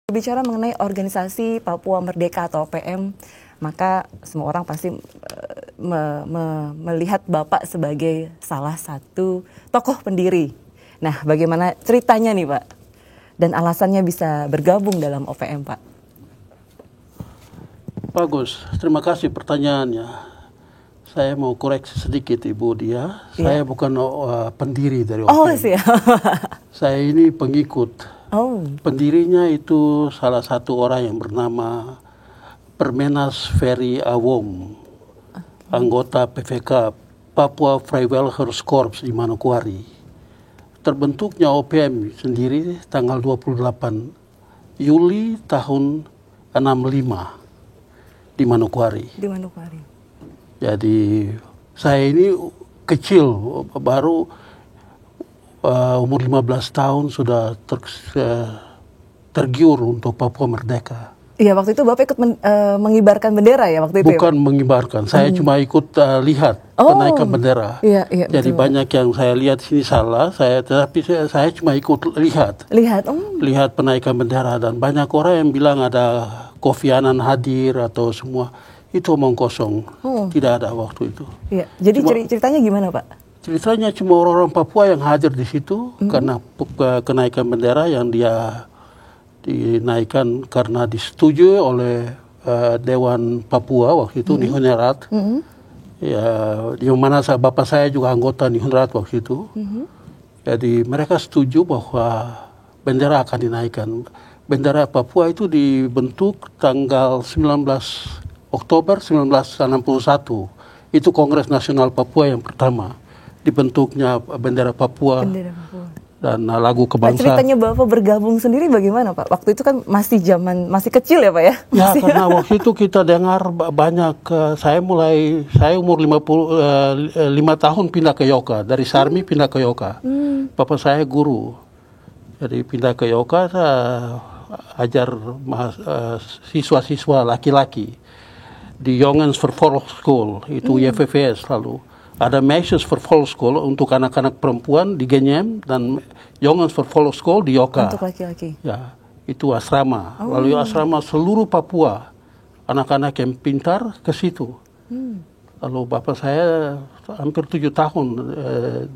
Bicara mengenai organisasi Papua Merdeka atau OPM, maka semua orang pasti melihat Bapak sebagai salah satu tokoh pendiri. Nah, bagaimana ceritanya nih Pak? Dan alasannya bisa bergabung dalam OPM Pak? Bagus, terima kasih pertanyaannya. Saya mau koreksi sedikit Ibu Dia. Saya bukan pendiri dari OPM. Oh siap. Saya ini pengikut. Pendirinya itu salah satu orang yang bernama Permenas Ferry Awom, anggota PVK Papua Free Welfare Corps di Manokwari. Terbentuknya OPM sendiri tanggal 28 Juli tahun 65 di Manokwari. Di Manokwari. Jadi saya ini kecil, baru umur 15 tahun sudah tergiur untuk Papua Merdeka. Iya, waktu itu Bapak ikut mengibarkan bendera ya waktu itu? Bukan ya, mengibarkan, saya cuma ikut lihat penaikan bendera. Iya, jadi betul. Banyak yang saya lihat sini salah, tetapi saya cuma ikut lihat. Lihat penaikan bendera, dan banyak orang yang bilang ada Kofi Annan hadir atau semua. Itu omong kosong, tidak ada waktu itu. Iya. Jadi ceritanya gimana Pak? Ceritanya cuma orang-orang Papua yang hadir di situ karena kenaikan bendera yang dia dinaikkan karena disetujui oleh Dewan Papua waktu itu, Nihonyarat. Ya, di mana bapak saya juga anggota Nihonyarat waktu itu. Jadi mereka setuju bahwa bendera akan dinaikkan. Bendera Papua itu dibentuk tanggal 19 Oktober 1961. Itu Kongres Nasional Papua yang pertama. Dibentuknya bendera Papua, dan lagu kebangsaan. Ceritanya Bapak bergabung sendiri bagaimana Pak? Waktu itu kan masih kecil ya Pak ya? Ya, karena waktu itu kita dengar banyak, saya umur 5 tahun pindah ke Yoka, dari Sarmi pindah ke Yoka. Bapak saya guru, jadi pindah ke Yoka, ajar siswa-siswa laki-laki di Jongens Vervolg School, itu YVVS lalu. Ada Meisjes Vervolg School untuk anak-anak perempuan di Genyem, dan Jongens Vervolg School di Yoka. Untuk laki-laki. Ya, itu asrama. Lalu asrama seluruh Papua, anak-anak yang pintar ke situ. Lalu bapak saya hampir 7 tahun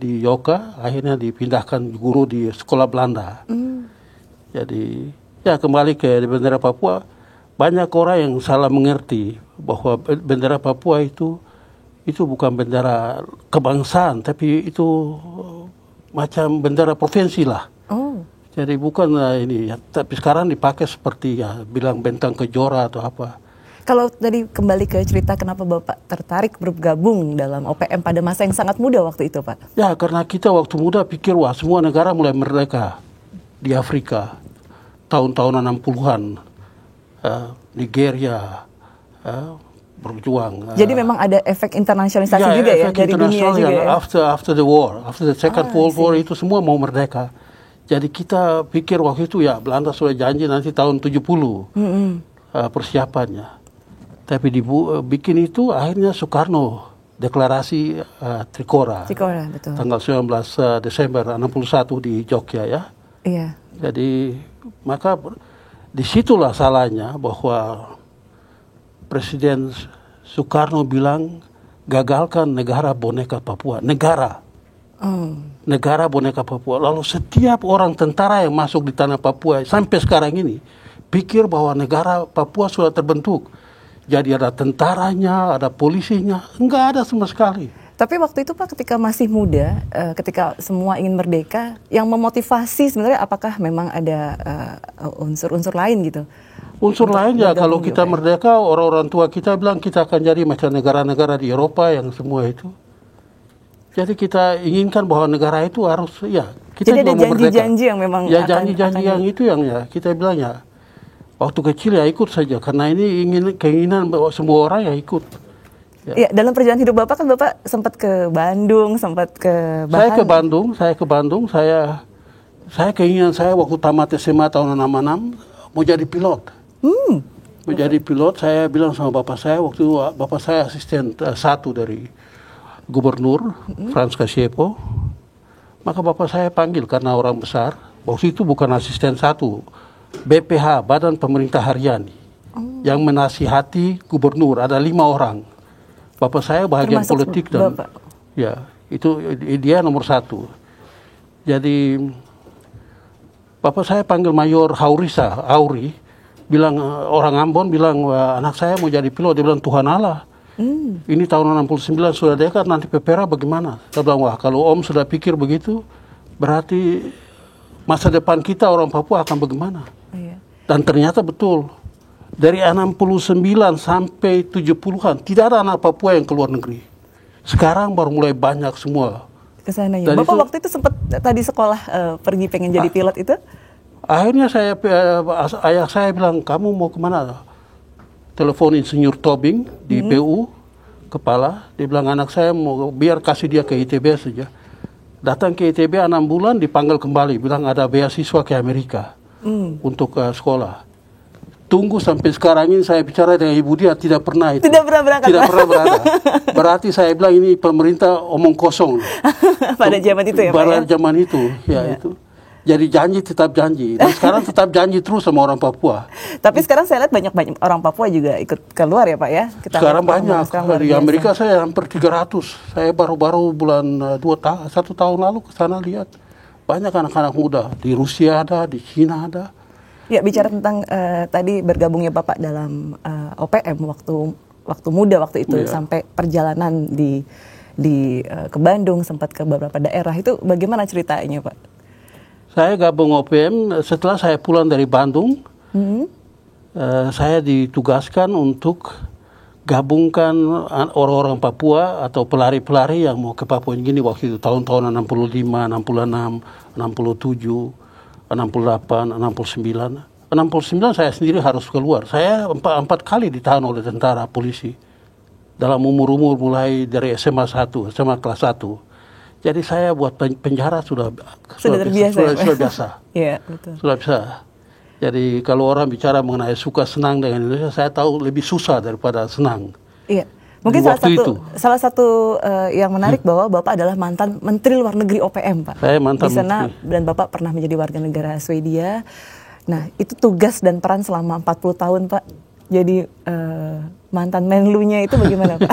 di Yoka, akhirnya dipindahkan guru di sekolah Belanda. Jadi, ya kembali ke bendera Papua, banyak orang yang salah mengerti bahwa bendera Papua itu bukan bendera kebangsaan, tapi itu macam bendera provinsi lah. Jadi bukan ini, ya, tapi sekarang dipakai seperti ya bilang bentang kejora atau apa. Kalau tadi kembali ke cerita kenapa Bapak tertarik bergabung dalam OPM pada masa yang sangat muda waktu itu Pak? Ya, karena kita waktu muda pikir wah semua negara mulai merdeka di Afrika tahun-tahun 60-an, Nigeria, berjuang. Jadi memang ada efek internasionalisasi juga ya dari dunia juga ya. After the war, after the Second World War itu semua mau merdeka. Jadi kita pikir waktu itu ya Belanda sudah janji nanti tahun 70 persiapannya. Tapi bikin itu akhirnya Soekarno deklarasi Trikora. Trikora, betul. Tanggal 19 Desember 61 di Jogja ya. Iya. Jadi maka disitulah salahnya bahwa Presiden Soekarno bilang gagalkan negara boneka Papua. Negara boneka Papua. Lalu setiap orang tentara yang masuk di tanah Papua sampai sekarang ini pikir bahwa negara Papua sudah terbentuk. Jadi ada tentaranya, ada polisinya. Enggak ada sama sekali. Tapi waktu itu Pak ketika masih muda, ketika semua ingin merdeka, yang memotivasi sebenarnya apakah memang ada unsur-unsur lain gitu? Unsur lain ya, kalau kita merdeka, orang-orang tua kita bilang kita akan jadi macam negara-negara di Eropa yang semua itu. Jadi kita inginkan bahwa negara itu harus, ya kita jadi ada janji-janji yang memang ya janji-janji yang itu yang ya kita bilang ya waktu kecil ya ikut saja, karena ini keinginan bahwa semua orang ya ikut. Ya, dalam perjalanan hidup Bapak kan Bapak sempat ke Bandung, sempat ke Saya ke Bandung, saya keinginan saya waktu tamat SMA tahun 66 mau jadi pilot. Menjadi pilot, saya bilang sama bapak saya, waktu itu bapak saya asisten satu dari gubernur, Franz Kasiepo. Maka bapak saya panggil karena orang besar, waktu itu bukan asisten satu, BPH, Badan Pemerintah Harian, yang menasihati gubernur. Ada 5 orang. Bapak saya bagian Termasuk politik dan Bapak. ya itu dia nomor 1. Jadi bapak saya panggil Mayor Auri, bilang orang Ambon bilang anak saya mau jadi pilot. Dia bilang Tuhan Allah. Ini tahun 69 sudah dekat, nanti PPRA bagaimana? Saya bilang wah kalau Om sudah pikir begitu, berarti masa depan kita orang Papua akan bagaimana? Iya. Dan ternyata betul. Dari 69 sampai 70-an tidak ada anak Papua yang keluar negeri. Sekarang baru mulai banyak semua. Kesananya. Dan Bapak itu- waktu itu sempat tadi sekolah pergi pengen jadi pilot itu? Akhirnya ayah saya bilang, kamu mau kemana? Telepon Insinyur Tobing di PU, kepala. Dia bilang, anak saya mau, biar kasih dia ke ITB saja. Datang ke ITB 6 bulan, dipanggil kembali. Bilang ada beasiswa ke Amerika untuk sekolah. Tunggu sampai sekarang ini saya bicara dengan Ibu Dia, tidak pernah itu. Tidak pernah berangkat, Tidak Pak. pernah berada. Berarti saya bilang ini pemerintah omong kosong. Pada zaman itu ya Pak Pada ya? zaman itu, ya itu. Jadi janji tetap janji. Dan sekarang tetap janji terus sama orang Papua. Tapi sekarang saya lihat banyak orang Papua juga ikut keluar ya Pak ya? Sekarang lihat banyak. sekarang luar Di biasa. Amerika saya hampir 300. Saya baru-baru bulan 1 tahun lalu ke sana lihat. Banyak anak-anak muda. Di Rusia ada, di Cina ada. Ya bicara tentang tadi bergabungnya Bapak dalam OPM waktu muda waktu itu Iya. sampai perjalanan ke Bandung, sempat ke beberapa daerah, itu bagaimana ceritanya Pak? Saya gabung OPM setelah saya pulang dari Bandung. Saya ditugaskan untuk gabungkan orang-orang Papua atau pelari-pelari yang mau ke Papua Nugini waktu itu tahun-tahun 65, 66, 67, 68, 69. 69 saya sendiri harus keluar. Saya empat kali ditahan oleh tentara polisi dalam umur-umur mulai dari SMA 1, SMA kelas 1. Jadi saya buat penjara sudah Terbiasa. sudah biasa. Iya betul. Sudah bisa. Jadi kalau orang bicara mengenai suka senang dengan Indonesia, saya tahu lebih susah daripada senang. Iya. Mungkin Di waktu itu. salah satu yang menarik bahwa Bapak adalah mantan Menteri Luar Negeri OPM, Pak. Saya mantan di sana menteri. dan Bapak pernah menjadi warga negara Swedia. Nah, itu tugas dan peran selama 40 tahun, Pak. Jadi mantan Menlunya itu bagaimana, Pak?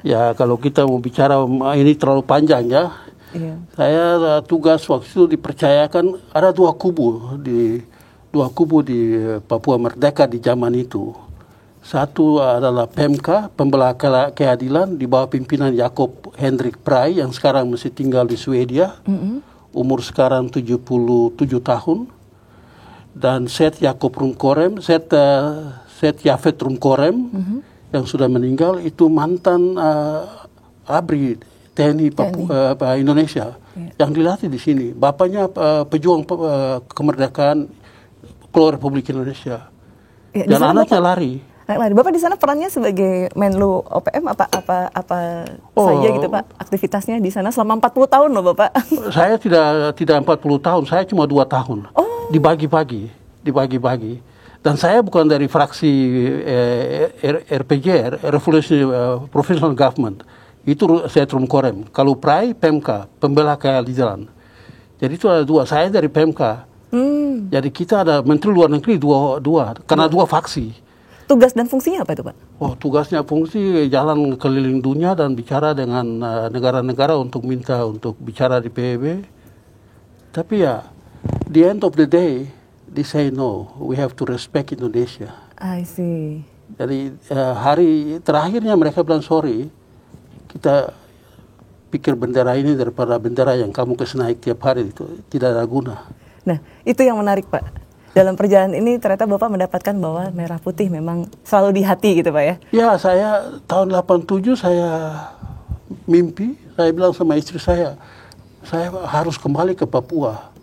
Ya kalau kita mau bicara ini terlalu panjang ya. Iya. Saya tugas waktu itu dipercayakan ada dua kubu di Papua Merdeka di zaman itu. Satu adalah PMK, Pembela Keadilan, di bawah pimpinan Jacob Hendrik Prai yang sekarang masih tinggal di Swedia. Umur sekarang 77 tahun. Dan Set Yafet Rumkorem yang sudah meninggal itu mantan ABRI TNI Indonesia yang dilatih di sini. Bapaknya pejuang kemerdekaan keluar Republik Indonesia. Ya, di Dan sana anaknya lari. Bapak di sana perannya sebagai Menlu OPM apa saja gitu Pak, aktivitasnya di sana selama 40 tahun loh Bapak. Saya tidak 40 tahun, saya cuma 2 tahun. Dibagi-bagi. Dan saya bukan dari fraksi RPG, Revolutionary Professional Government. Itu saya Rumkorem. Kalau Prai, PMK, Pembela Keadilan. Jadi itu ada dua. Saya dari PMK. Jadi kita ada Menteri Luar Negeri dua karena dua faksi. Tugas dan fungsinya apa itu Pak? Oh, tugasnya fungsi jalan keliling dunia dan bicara dengan negara-negara untuk bicara di PBB. Tapi ya, the end of the day, they say no, we have to respect Indonesia. I see. Jadi hari terakhirnya mereka bilang sorry, kita pikir bendera ini daripada bendera yang kamu kasih naik tiap hari itu tidak ada guna. Nah, itu yang menarik Pak. Dalam perjalanan ini ternyata Bapak mendapatkan bahwa merah putih memang selalu di hati gitu Pak ya? Ya, saya tahun 87 saya mimpi, saya bilang sama istri saya harus kembali ke Papua.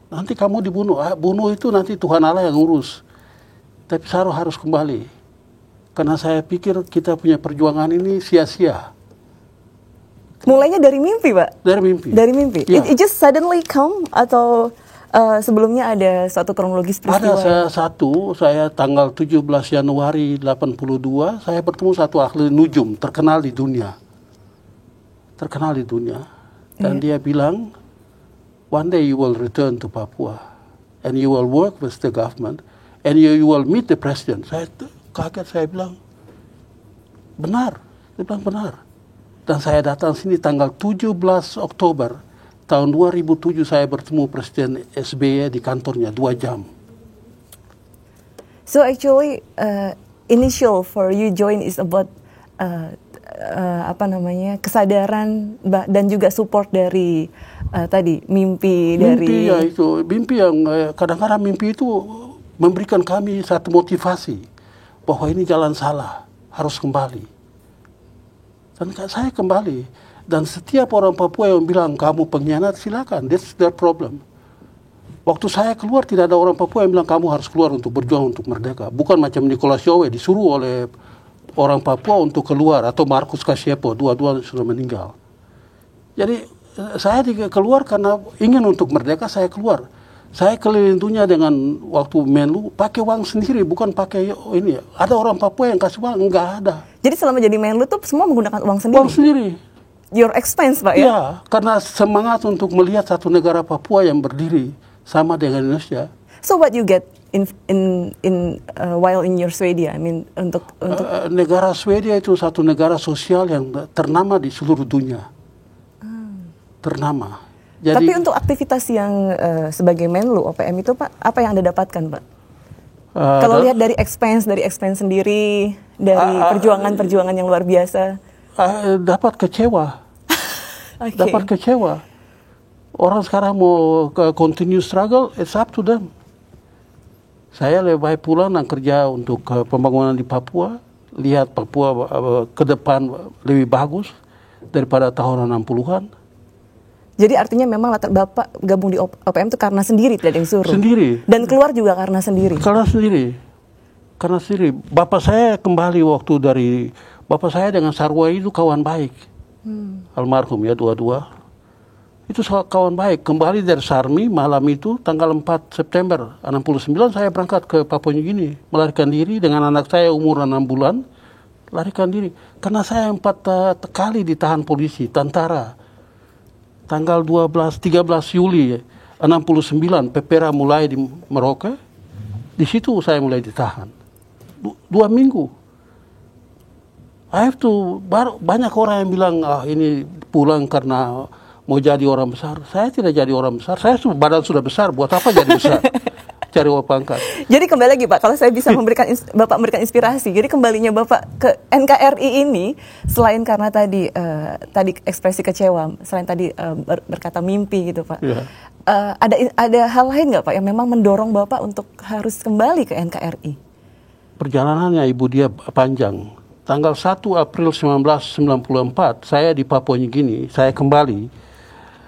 Nanti kamu dibunuh. Bunuh itu nanti Tuhan Allah yang urus. Tapi saya harus kembali. Karena saya pikir kita punya perjuangan ini sia-sia. Mulainya dari mimpi Pak? Dari mimpi. Dari mimpi? Ya. It just suddenly come atau sebelumnya ada suatu kronologis peristiwa? Saya tanggal 17 Januari 82, saya bertemu satu ahli nujum terkenal di dunia. Dan dia bilang, one day you will return to Papua. and you will work with the government, and you will meet the president. Saya kaget, saya bilang, benar. Dia bilang benar. Dan saya datang sini tanggal 17 Oktober tahun 2007, saya bertemu Presiden SBY di kantornya 2 jam. So actually, initial for you join is about kesadaran dan juga support dari tadi mimpi dari. Ya itu mimpi yang kadang-kadang mimpi itu memberikan kami satu motivasi bahwa ini jalan salah, harus kembali. Dan saya kembali. Dan setiap orang Papua yang bilang kamu pengkhianat, silakan, that's their problem. Waktu saya keluar tidak ada orang Papua yang bilang kamu harus keluar untuk berjuang untuk merdeka. Bukan macam Nicholas Yowe disuruh oleh orang Papua untuk keluar, atau Marcus Kasiepo, dua-dua sudah meninggal. Jadi saya keluar karena ingin untuk merdeka, saya keluar. Saya keliling dunia dengan waktu Menlu pakai uang sendiri, bukan pakai ini. Ada orang Papua yang kasih uang, enggak ada. Jadi selama jadi Menlu tuh semua menggunakan uang sendiri? Uang sendiri. Your expense, Pak, ya? Ya, karena semangat untuk melihat satu negara Papua yang berdiri sama dengan Indonesia. So what you get while in your Swedia? I mean, untuk negara Swedia itu satu negara sosial yang ternama di seluruh dunia. Ternama. Jadi, tapi untuk aktivitas yang sebagai Menlu OPM itu, Pak, apa yang Anda dapatkan, Pak? Kalau lihat dari expense sendiri, dari perjuangan yang luar biasa. Dapat kecewa. Okay. Dapat kecewa. Orang sekarang mau continue struggle, it's up to them. Saya lebih baik pulang dan kerja untuk pembangunan di Papua, lihat Papua ke depan lebih bagus daripada tahun 60-an. Jadi artinya memang latar Bapak gabung di OPM itu karena sendiri, tidak ada yang suruh? Sendiri. Dan keluar juga karena sendiri? Karena sendiri. Bapak saya kembali waktu dari, bapak saya dengan Sarwa itu kawan baik. Almarhum ya, dua-dua. Itu kawan baik. Kembali dari Sarmi malam itu tanggal 4 September 69 saya berangkat ke Papua New Guinea, melarikan diri dengan anak saya umur 6 bulan, larikan diri. Karena saya 4 kali ditahan polisi, tentara. Tanggal 13 Juli 69 Pepera mulai di Merauke. Di situ saya mulai ditahan. 2 minggu. Banyak orang yang bilang ini pulang karena mau jadi orang besar. Saya tidak jadi orang besar. Saya badan sudah besar. Buat apa jadi besar? Cari uang pangkat. Jadi kembali lagi, Pak, kalau saya bisa Bapak memberikan inspirasi. Jadi kembalinya Bapak ke NKRI ini, selain karena tadi ekspresi kecewa, selain tadi berkata mimpi gitu, Pak. Ya. Ada hal lain nggak, Pak, yang memang mendorong Bapak untuk harus kembali ke NKRI? Perjalanannya Ibu dia panjang. Tanggal 1 April 1994 saya di Papua New Guinea, saya kembali.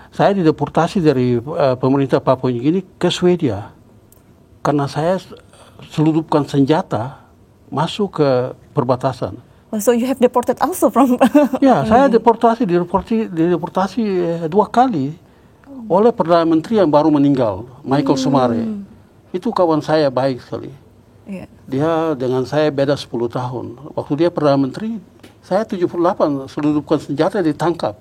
Saya dideportasi dari pemerintah Papua New Guinea ke Swedia. Karena saya seludupkan senjata masuk ke perbatasan. Oh, so you have deported also from? Ya, saya dideportasi 2 kali oleh Perdana Menteri yang baru meninggal, Michael Somare. Itu kawan saya baik sekali. Yeah. Dia dengan saya beda 10 tahun. Waktu dia Perdana Menteri, saya 78 seludupkan senjata, ditangkap.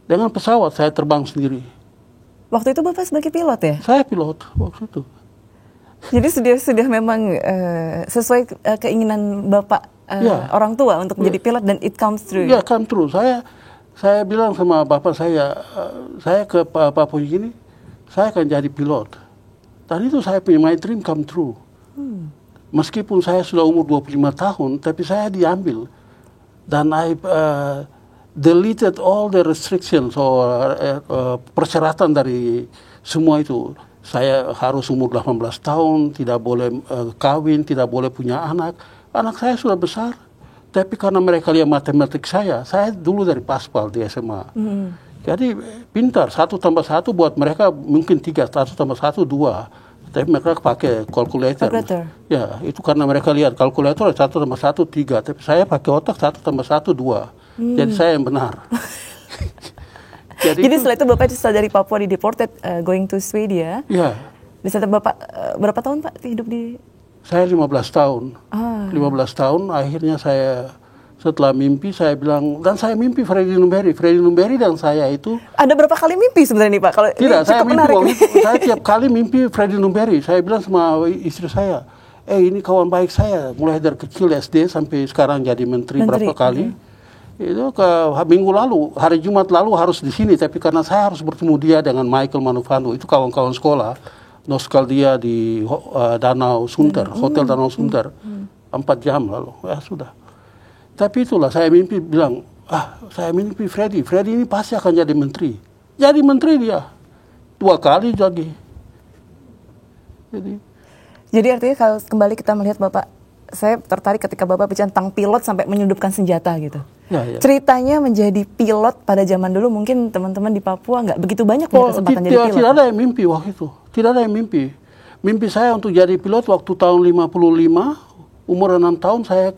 Dengan pesawat saya terbang sendiri. Waktu itu Bapak sebagai pilot ya? Saya pilot waktu itu. Jadi sudah memang sesuai keinginan Bapak orang tua untuk menjadi pilot, dan it comes true. Ya, come true. Saya bilang sama bapak saya ke Papua New saya akan jadi pilot. Dan itu saya punya my dream come true. Meskipun saya sudah umur 25 tahun, tapi saya diambil. Dan I deleted all the restrictions persyaratan dari semua itu. Saya harus umur 18 tahun, tidak boleh kawin, tidak boleh punya anak. Anak saya sudah besar. Tapi karena mereka lihat matematik saya dulu dari Paspal di SMA. Jadi pintar, 1 tambah 1 buat mereka mungkin 3, 1 tambah 1, 2. Tapi mereka pakai kalkulator. Ya, itu karena mereka lihat kalkulator 1 tambah 1, 3. Tapi saya pakai otak 1 tambah 1, 2. Jadi saya yang benar. Jadi setelah itu Bapak dari Papua deported going to Swedia. Ya. Di sana Bapak berapa tahun, Pak, hidup di? Saya 15 tahun. 15 tahun akhirnya saya Setelah mimpi saya bilang, dan saya mimpi Freddie Numberi. Freddie Numberi dan saya itu... Ada berapa kali mimpi sebenarnya nih Pak? Kalau tidak, saya mimpi waktu itu, saya tiap kali mimpi Freddie Numberi. Saya bilang sama istri saya, ini kawan baik saya, mulai dari kecil SD sampai sekarang jadi menteri. Berapa kali. Itu ke minggu lalu, hari Jumat lalu harus di sini, tapi karena saya harus bertemu dia dengan Michael Manufando, itu kawan-kawan sekolah, Nostalgia di Danau Sunter, Hotel Danau Sunter, 4 jam lalu, ya sudah. Tapi itulah saya mimpi bilang, saya mimpi Freddie ini pasti akan jadi menteri. Jadi menteri dia, 2 kali jadi. Jadi artinya kalau kembali kita melihat Bapak, saya tertarik ketika Bapak bicara tentang pilot sampai menyelundupkan senjata gitu. Ya. Ceritanya menjadi pilot pada zaman dulu mungkin teman-teman di Papua nggak begitu banyak punya kesempatan jadi pilot. Tidak ada yang mimpi waktu itu. Tidak ada yang mimpi. Mimpi saya untuk jadi pilot waktu tahun 55, umur 6 tahun saya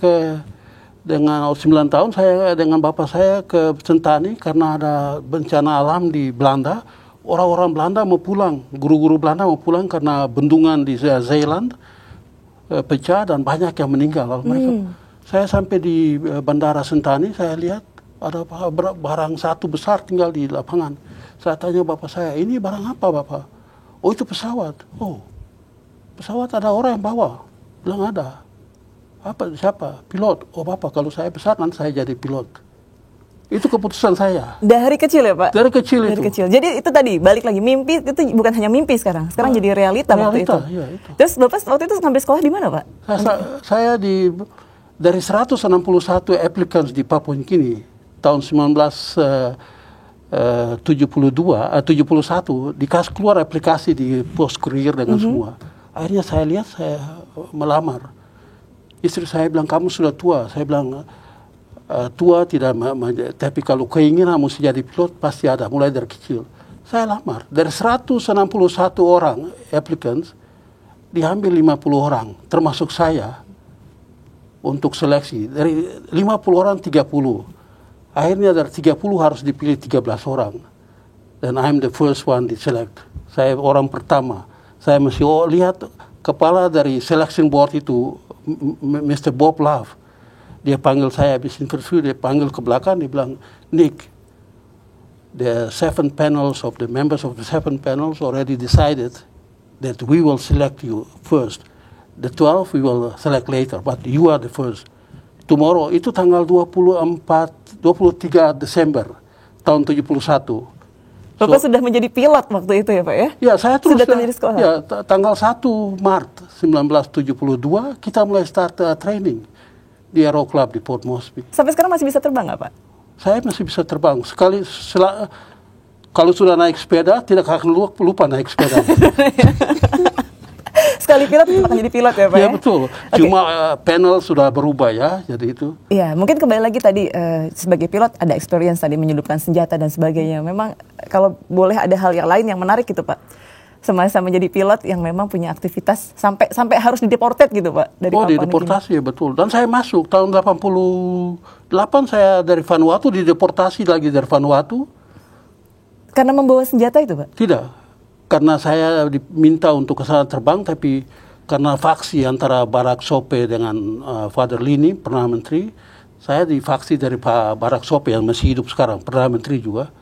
dengan 9 tahun saya dengan bapak saya ke Sentani karena ada bencana alam di Belanda. Orang-orang Belanda mau pulang, guru-guru Belanda mau pulang karena bendungan di Zeeland pecah dan banyak yang meninggal. Saya sampai di Bandara Sentani, saya lihat ada barang satu besar tinggal di lapangan. Saya tanya bapak saya, ini barang apa Bapak? Oh itu pesawat. Oh pesawat ada orang yang bawa? Bilang ada. Apa, siapa? Pilot. Oh Bapak, kalau saya besar nanti saya jadi pilot. Itu keputusan saya. Dari kecil ya Pak? Dari kecil itu. Jadi itu tadi, balik lagi, mimpi itu bukan hanya mimpi sekarang jadi realita waktu itu. Ya, itu. Terus Bapak waktu itu ngambil sekolah di mana Pak? Saya dari 161 applicants di Papua Nugini tahun 71 dikasih keluar aplikasi di pos kurir dengan semua. Akhirnya saya lihat, saya melamar. Istri saya bilang, kamu sudah tua. Saya bilang, tua tidak, tapi kalau keinginan mesti jadi pilot pasti ada, mulai dari kecil. Saya lamar. Dari 161 orang applicants, diambil 50 orang, termasuk saya, untuk seleksi. Dari 50 orang, 30. Akhirnya dari 30 harus dipilih 13 orang. Dan I'm the first one diselect. Saya orang pertama. Saya mesti lihat kepala dari selection board itu, Mr. Bob Love. Dia panggil saya habis interview, dia panggil ke belakang, dia bilang, Nick, the 7 panels of the members of the 7 panels already decided that we will select you first. The 12 we will select later, but you are the first. Tomorrow, itu tanggal 23 Desember tahun 71. Bapak sudah menjadi pilot waktu itu ya Pak ya? Ya, saya terus sudah menjadi sekolah. Ya, tanggal 1 Maret 1972 kita mulai start training di Aero Club di Port Moresby. Sampai sekarang masih bisa terbang nggak Pak? Saya masih bisa terbang. Kalau sudah naik sepeda, tidak akan lupa naik sepeda. Sekali pilot akan jadi pilot ya Pak ya? Ya betul. Okay. Cuma panel sudah berubah ya, jadi itu. Iya, mungkin kembali lagi tadi sebagai pilot ada experience tadi menyelundupkan senjata dan sebagainya. Memang kalau boleh ada hal yang lain yang menarik gitu Pak. Semasa menjadi pilot yang memang punya aktivitas sampai harus dideported gitu Pak dari Papua dideportasi ya betul. Dan saya masuk tahun 88 saya dari Vanuatu dideportasi lagi dari Vanuatu. Karena membawa senjata itu Pak? Tidak. Karena saya diminta untuk ke sana terbang, tapi karena faksi antara Barak Sope dengan Father Lini, Perdana Menteri, saya difaksi dari Pak Barak Sope yang masih hidup sekarang, Perdana Menteri juga.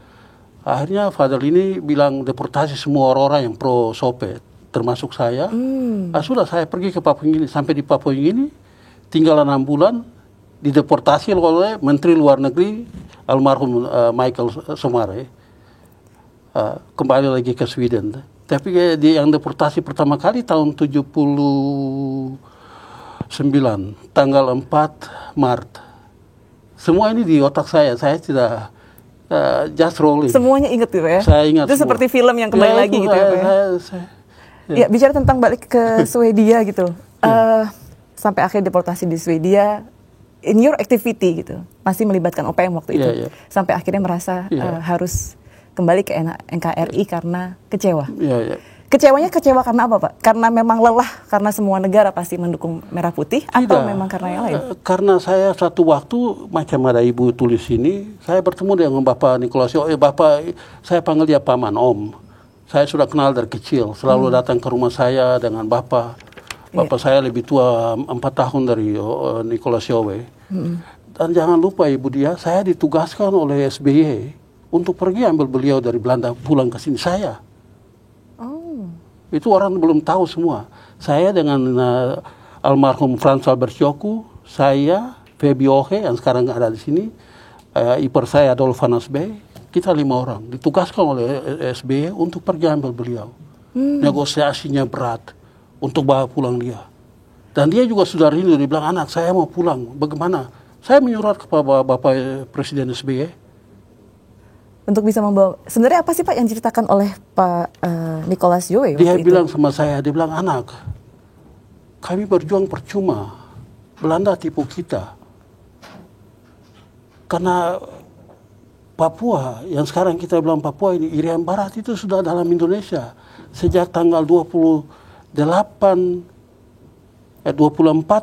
Akhirnya Father Lini bilang deportasi semua orang-orang yang pro Sope, termasuk saya. Sudah saya pergi ke Papua Nugini, sampai di Papua Nugini, tinggal 6 bulan, dideportasi oleh Menteri Luar Negeri, almarhum Michael Somare. Kembali lagi ke Sweden. Tapi dia yang deportasi pertama kali tahun 79, tanggal 4 Maret. Semua ini di otak saya tidak just rolling. Semuanya ingat gitu ya? Saya ingat itu semua. Seperti film yang kembali lagi gitu ya Pak ya? Bicara tentang balik ke Swedia gitu. Sampai akhir deportasi di Swedia, in your activity gitu, masih melibatkan OPM waktu itu. Sampai akhirnya merasa harus kembali ke NKRI karena kecewa. Kecewanya kecewa karena apa Pak? Karena memang lelah, karena semua negara pasti mendukung Merah Putih, atau memang karena yang lain? Karena saya satu waktu, macam ada ibu tulis ini, saya bertemu dengan Bapak Nicolas Yowe. Bapak, saya panggil dia Paman, Om. Saya sudah kenal dari kecil, selalu datang ke rumah saya dengan Bapak. Bapak saya lebih tua 4 tahun dari Nicolas Yowe. Dan jangan lupa Ibu Dia, saya ditugaskan oleh SBY untuk pergi ambil beliau dari Belanda pulang ke sini, saya. Oh. Itu orang belum tahu semua. Saya dengan almarhum Frans Albert Joku, saya, Febi Ohe yang sekarang ada di sini, ipar saya Adolf Van Asbey, kita 5 orang ditugaskan oleh SBY untuk pergi ambil beliau. Negosiasinya berat untuk bawa pulang dia. Dan dia juga sudah rindu, dia bilang, anak saya mau pulang, bagaimana? Saya menyurat kepada Bapak Presiden SBY. Untuk bisa membawa, sebenarnya apa sih Pak yang diceritakan oleh Pak Nicolas Joe? Dia bilang sama saya, dia bilang, anak, kami berjuang percuma, Belanda tipu kita. Karena Papua, yang sekarang kita bilang Papua ini, Irian Barat itu sudah dalam Indonesia. Sejak tanggal 24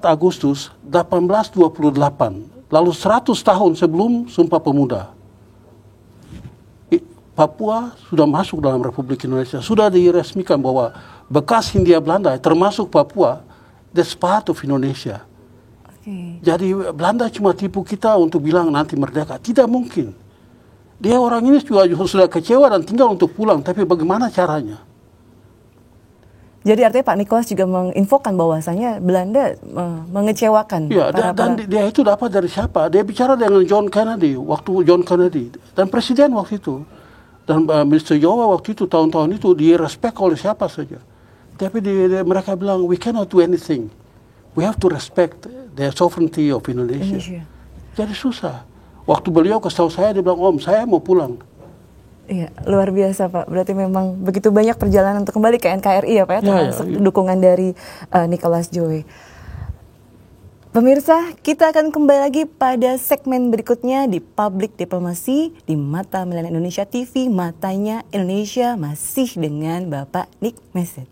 Agustus 1828. Lalu 100 tahun sebelum Sumpah Pemuda. Papua sudah masuk dalam Republik Indonesia. Sudah diresmikan bahwa bekas Hindia Belanda, termasuk Papua, that's part of Indonesia. Okay. Jadi Belanda cuma tipu kita untuk bilang nanti merdeka. Tidak mungkin. Dia orang ini juga sudah kecewa dan tinggal untuk pulang. Tapi bagaimana caranya? Jadi artinya Pak Nicolas juga menginfokan bahwasanya Belanda mengecewakan. Ya, dan dia itu dapat dari siapa? Dia bicara dengan John Kennedy, waktu John Kennedy. Dan Presiden waktu itu. Dan Minister Jawa waktu itu, tahun-tahun itu, direspek oleh siapa saja. Tapi mereka bilang, we cannot do anything. We have to respect the sovereignty of Indonesia. Jadi susah. Waktu beliau kasih tahu saya, dia bilang, Om, saya mau pulang. Iya, luar biasa Pak. Berarti memang begitu banyak perjalanan untuk kembali ke NKRI ya Pak, termasuk dukungan dari Nicolas Joe. Pemirsa, kita akan kembali lagi pada segmen berikutnya di Public Diplomacy di Mata Milenial Indonesia TV, Matanya Indonesia, masih dengan Bapak Nick Messet.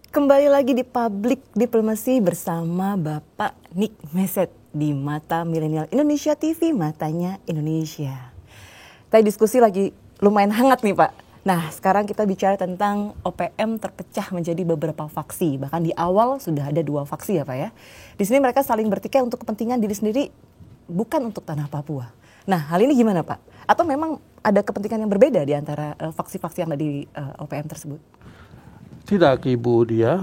Kembali lagi di Public Diplomacy bersama Bapak Nick Messet di Mata Milenial Indonesia TV, Matanya Indonesia. Tadi diskusi lagi lumayan hangat nih Pak. Nah sekarang kita bicara tentang OPM terpecah menjadi beberapa faksi. Bahkan di awal sudah ada 2 faksi ya Pak ya. Di sini mereka saling bertikai untuk kepentingan diri sendiri, bukan untuk tanah Papua. Nah hal ini gimana Pak? Atau memang ada kepentingan yang berbeda di antara faksi-faksi yang ada di OPM tersebut? Tidak Ibu Dia,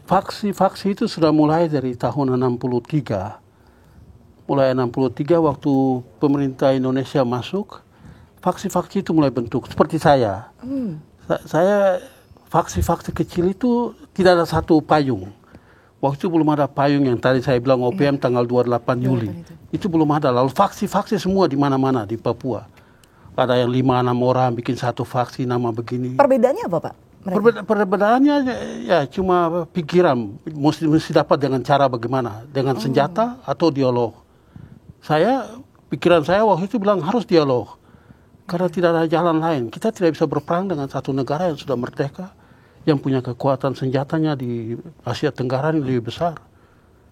faksi-faksi itu sudah mulai dari tahun 63. Mulai 63 waktu pemerintah Indonesia masuk, faksi-faksi itu mulai bentuk. Seperti saya. Saya, faksi-faksi kecil itu tidak ada satu payung. Waktu itu belum ada payung yang tadi saya bilang OPM tanggal 28 Juli. Itu belum ada. Lalu faksi-faksi semua di mana-mana di Papua. Ada yang 5-6 orang bikin satu faksi nama begini. Perbedaannya apa Pak? Perbedaannya ya cuma pikiran, mesti dapat dengan cara bagaimana, dengan senjata atau dialog. Pikiran saya waktu itu bilang harus dialog, karena tidak ada jalan lain. Kita tidak bisa berperang dengan satu negara yang sudah merdeka, yang punya kekuatan senjatanya di Asia Tenggara yang lebih besar.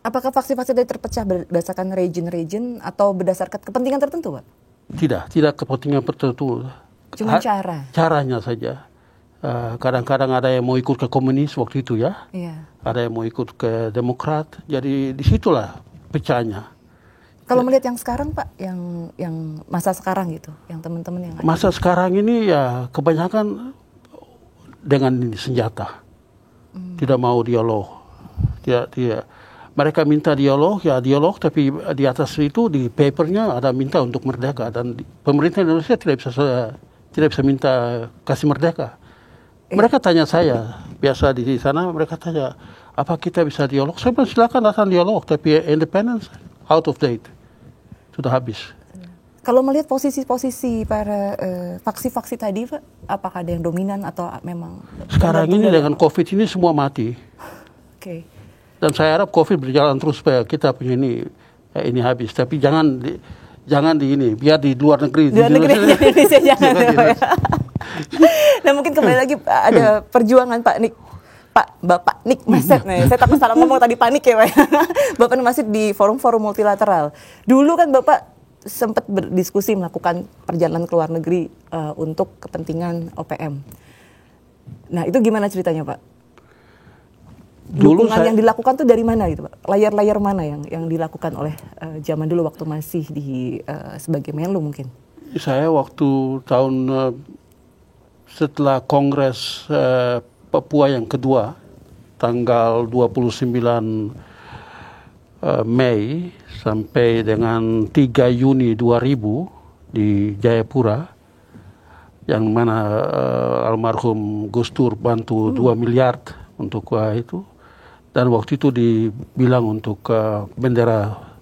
Apakah faksi-faksi tadi terpecah berdasarkan region atau berdasarkan kepentingan tertentu Pak? Tidak kepentingan tertentu. Cuma caranya saja. Kadang-kadang ada yang mau ikut ke komunis waktu itu ya, ada yang mau ikut ke Demokrat, jadi disitulah pecahnya. Kalau melihat yang sekarang Pak, yang masa sekarang gitu, yang teman-teman yang masa sekarang ini ya kebanyakan dengan senjata, tidak mau dialog, tidak. Mereka minta dialog, tapi di atas itu di papernya ada minta untuk merdeka, dan pemerintah Indonesia tidak bisa minta kasih merdeka. Mereka tanya saya, biasa di sana mereka tanya, apa kita bisa dialog? Saya bilang silakan datang dialog, tapi independence out of date, sudah habis. Kalau melihat posisi-posisi para faksi-faksi tadi, Pak, apakah ada yang dominan atau memang? Sekarang ini dengan COVID ini semua mati. Oke. Dan saya harap COVID berjalan terus supaya kita punya ini habis. Tapi jangan di ini, biar di luar negeri. Di luar negeri Indonesia jangan. Nah mungkin kembali lagi ada perjuangan Pak Nick. Bapak Nick Maset, saya takut salah ngomong tadi, panik ya Pak. Bapak Nick Maset di forum-forum multilateral. Dulu kan Bapak sempat berdiskusi melakukan perjalanan ke luar negeri untuk kepentingan OPM. Nah itu gimana ceritanya Pak? Dukungan yang dilakukan tuh dari mana gitu Pak? Layar-layar mana yang dilakukan oleh zaman dulu waktu masih di sebagai Menlu mungkin? Saya waktu tahun setelah Kongres Papua yang kedua, tanggal 29 Mei sampai dengan 3 Juni 2000 di Jayapura, yang mana almarhum Gus Dur bantu 2 miliar untuk itu. Dan waktu itu dibilang untuk bendera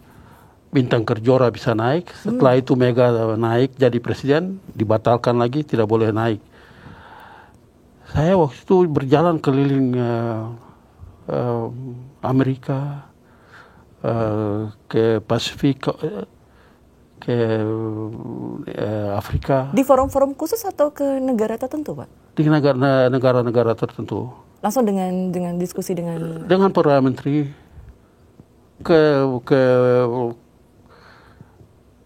Bintang Kejora bisa naik. Setelah itu Mega naik jadi presiden, dibatalkan lagi, tidak boleh naik. Saya waktu itu berjalan keliling Amerika, ke Pasifik, ke Afrika. Di forum-forum khusus atau ke negara tertentu, Pak? Di negara-negara tertentu. Langsung dengan diskusi dengan Perdana Menteri. Ke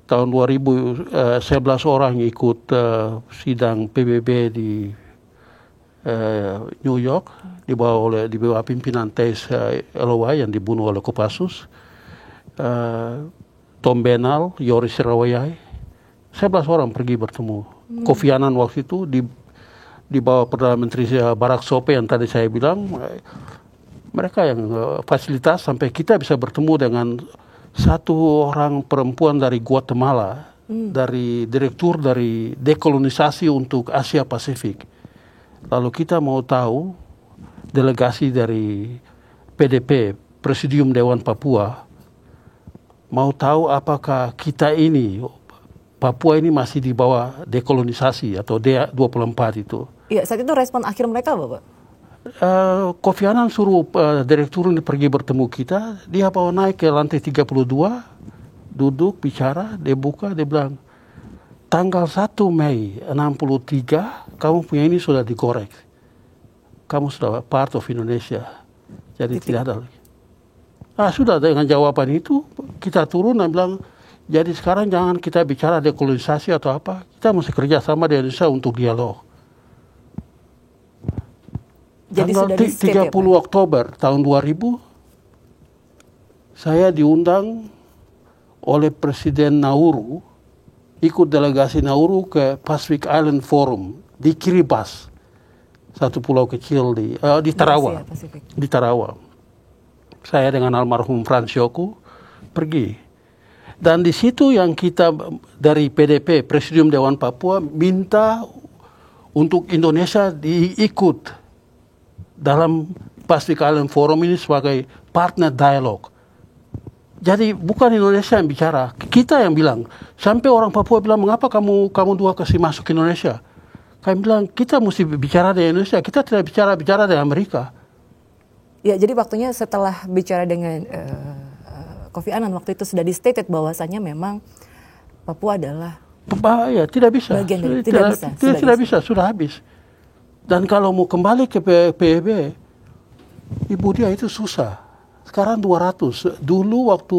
tahun 2000 11 orang ikut sidang PBB di New York, dibawa pimpinan Teis Eloy yang dibunuh oleh Kopassus, Tom Benal, Yoris Rawayai, 11 orang pergi bertemu. Kofi Annan waktu itu dibawa Perdana Menteri Barak Sope yang tadi saya bilang, mereka yang fasilitas sampai kita bisa bertemu dengan satu orang perempuan dari Guatemala, dari direktur dari dekolonisasi untuk Asia Pasifik. Lalu kita mau tahu delegasi dari PDP, Presidium Dewan Papua, mau tahu apakah kita ini, Papua ini masih di bawah dekolonisasi atau D24 itu. Iya, saat itu respon akhir mereka apa, Pak? Kofi Annan suruh direktur ini pergi bertemu kita, dia bawa naik ke lantai 32, duduk, bicara, dia buka, dia bilang, tanggal 1 Mei 63, kamu punya ini sudah digorek. Kamu sudah part of Indonesia. Jadi tidak ada lagi. Sudah dengan jawaban itu, kita turun dan bilang, jadi sekarang jangan kita bicara dekolonisasi atau apa. Kita mesti kerja sama di Indonesia untuk dialog. Jadi tanggal 30 Oktober tahun 2000, saya diundang oleh Presiden Nauru, ikut delegasi Nauru ke Pacific Island Forum di Kiribati, satu pulau kecil di Tarawa. Di Tarawa. Saya dengan almarhum Frans Yoku pergi. Dan di situ yang kita dari PDP, Presidium Dewan Papua, minta untuk Indonesia diikut dalam Pacific Island Forum ini sebagai partner dialog. Jadi bukan Indonesia yang bicara, kita yang bilang. Sampai orang Papua bilang, mengapa kamu dua kasih masuk Indonesia? Kami bilang, kita mesti bicara dengan Indonesia, kita tidak bicara dengan Amerika. Ya, jadi waktunya setelah bicara dengan Kofi Annan, waktu itu sudah di-stated bahwasannya memang Papua adalah bahaya, tidak bisa. Tidak bisa, sudah habis. Dan kalau mau kembali ke PBB, Ibu dia itu susah. Sekarang 200. Dulu waktu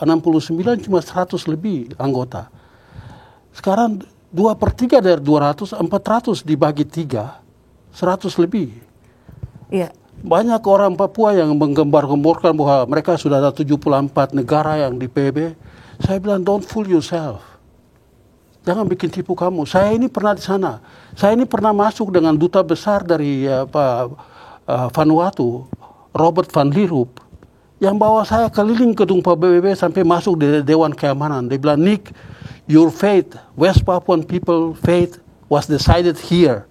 69 cuma 100 lebih anggota. Sekarang 2/3 dari 200, 400 dibagi 3, 100 lebih. Iya. Banyak orang Papua yang menggembar-gemborkan bahwa mereka sudah ada 74 negara yang di PBB. Saya bilang, don't fool yourself. Jangan bikin tipu kamu. Saya ini pernah di sana. Saya ini pernah masuk dengan duta besar dari Vanuatu, Robert Van Lierop, yang bawa saya keliling gedung PBB sampai masuk di Dewan Keamanan. Dia bilang, Nick, your fate, West Papuan people fate was decided here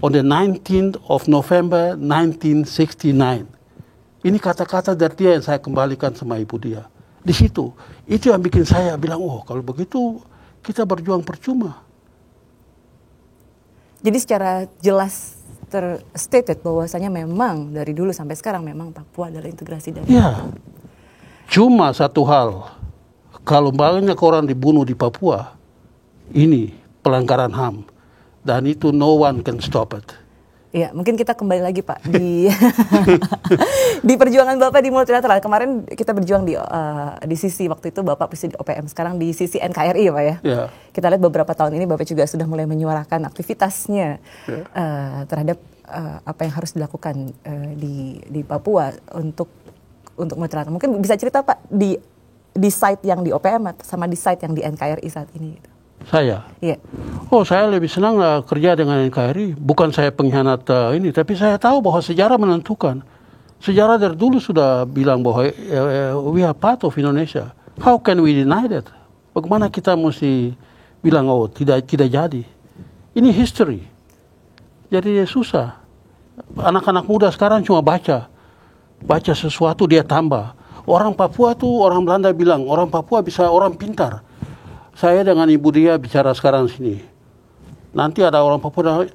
on the 19th of November 1969. Ini kata-kata dari dia yang saya kembalikan sama ibu dia. Di situ, itu yang bikin saya bilang, oh kalau begitu kita berjuang percuma. Jadi secara jelas terstated bahwasanya memang dari dulu sampai sekarang memang Papua adalah integrasi dari. Ya, cuma satu hal, kalau banyak orang dibunuh di Papua, ini pelanggaran HAM, dan itu no one can stop it. Ya, mungkin kita kembali lagi Pak di di perjuangan Bapak di multilateral. Kemarin kita berjuang di sisi waktu itu Bapak presiden OPM, sekarang di sisi NKRI ya Pak ya. Ya. Kita lihat beberapa tahun ini Bapak juga sudah mulai menyuarakan aktivitasnya terhadap apa yang harus dilakukan di Papua untuk multilateral. Mungkin bisa cerita Pak di site yang di OPM sama di site yang di NKRI saat ini gitu. Saya? Iya. Oh, saya lebih senang kerja dengan NKRI. Bukan saya pengkhianat ini, tapi saya tahu bahwa sejarah menentukan. Sejarah dari dulu sudah bilang bahwa we are part of Indonesia. How can we deny that? Bagaimana kita mesti bilang, oh tidak jadi. Ini history. Jadi susah. Anak-anak muda sekarang cuma baca sesuatu dia tambah. Orang Papua tuh, orang Belanda bilang, orang Papua bisa orang pintar. Saya dengan ibu dia bicara sekarang sini. Nanti ada orang Papua,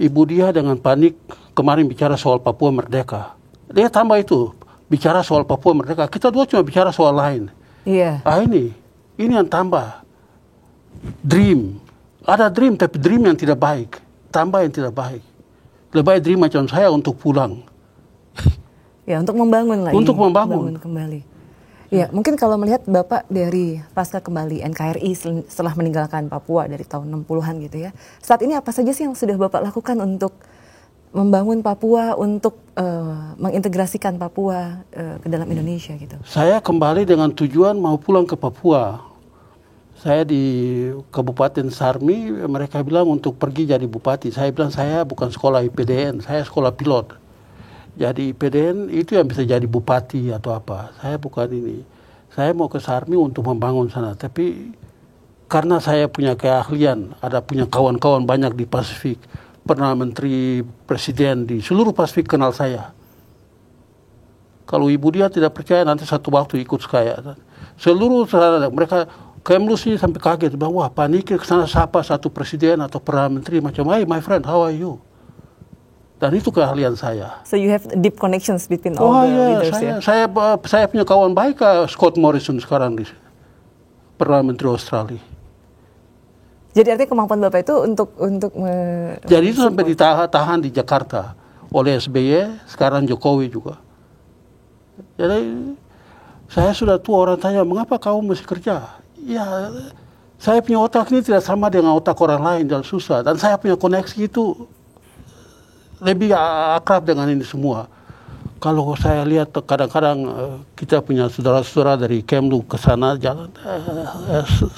ibu dia dengan panik kemarin bicara soal Papua Merdeka. Dia tambah itu, bicara soal Papua Merdeka. Kita dua cuma bicara soal lain. Iya. Ini yang tambah. Dream. Ada dream, tapi dream yang tidak baik. Tambah yang tidak baik. Lebih baik dream macam saya untuk pulang. Ya, untuk membangun lagi. Untuk membangun kembali. Ya, mungkin kalau melihat Bapak dari pasca kembali NKRI setelah meninggalkan Papua dari tahun 60-an gitu ya. Saat ini apa saja sih yang sudah Bapak lakukan untuk membangun Papua, untuk mengintegrasikan Papua ke dalam Indonesia gitu? Saya kembali dengan tujuan mau pulang ke Papua. Saya di Kabupaten Sarmi, mereka bilang untuk pergi jadi bupati. Saya bilang saya bukan sekolah IPDN, saya sekolah pilot. Jadi IPDN itu yang bisa jadi bupati atau apa. Saya bukan ini. Saya mau ke Sarmi untuk membangun sana. Tapi karena saya punya keahlian, ada punya kawan-kawan banyak di Pasifik. Pernah menteri presiden di seluruh Pasifik kenal saya. Kalau ibu dia tidak percaya nanti satu waktu ikut saya. Seluruh mereka Kemlu sih sampai kaget. Bilang, wah panik ke sana sapa satu presiden atau perdana menteri macam, hey my friend, how are you? Dan itu keahlian saya. So you have deep connections between all the leaders ya? Saya punya kawan baik, Scott Morrison sekarang di Perdana Menteri Australia. Jadi artinya kemampuan Bapak itu untuk jadi itu sampai ditahan di Jakarta oleh SBY, sekarang Jokowi juga. Jadi saya sudah tua, orang tanya, mengapa kamu mesti kerja? Ya, saya punya otak ini tidak sama dengan otak orang lain dan susah. Dan saya punya koneksi itu lebih akrab dengan ini semua. Kalau saya lihat kadang-kadang kita punya saudara-saudara dari Kemlu ke sana jalan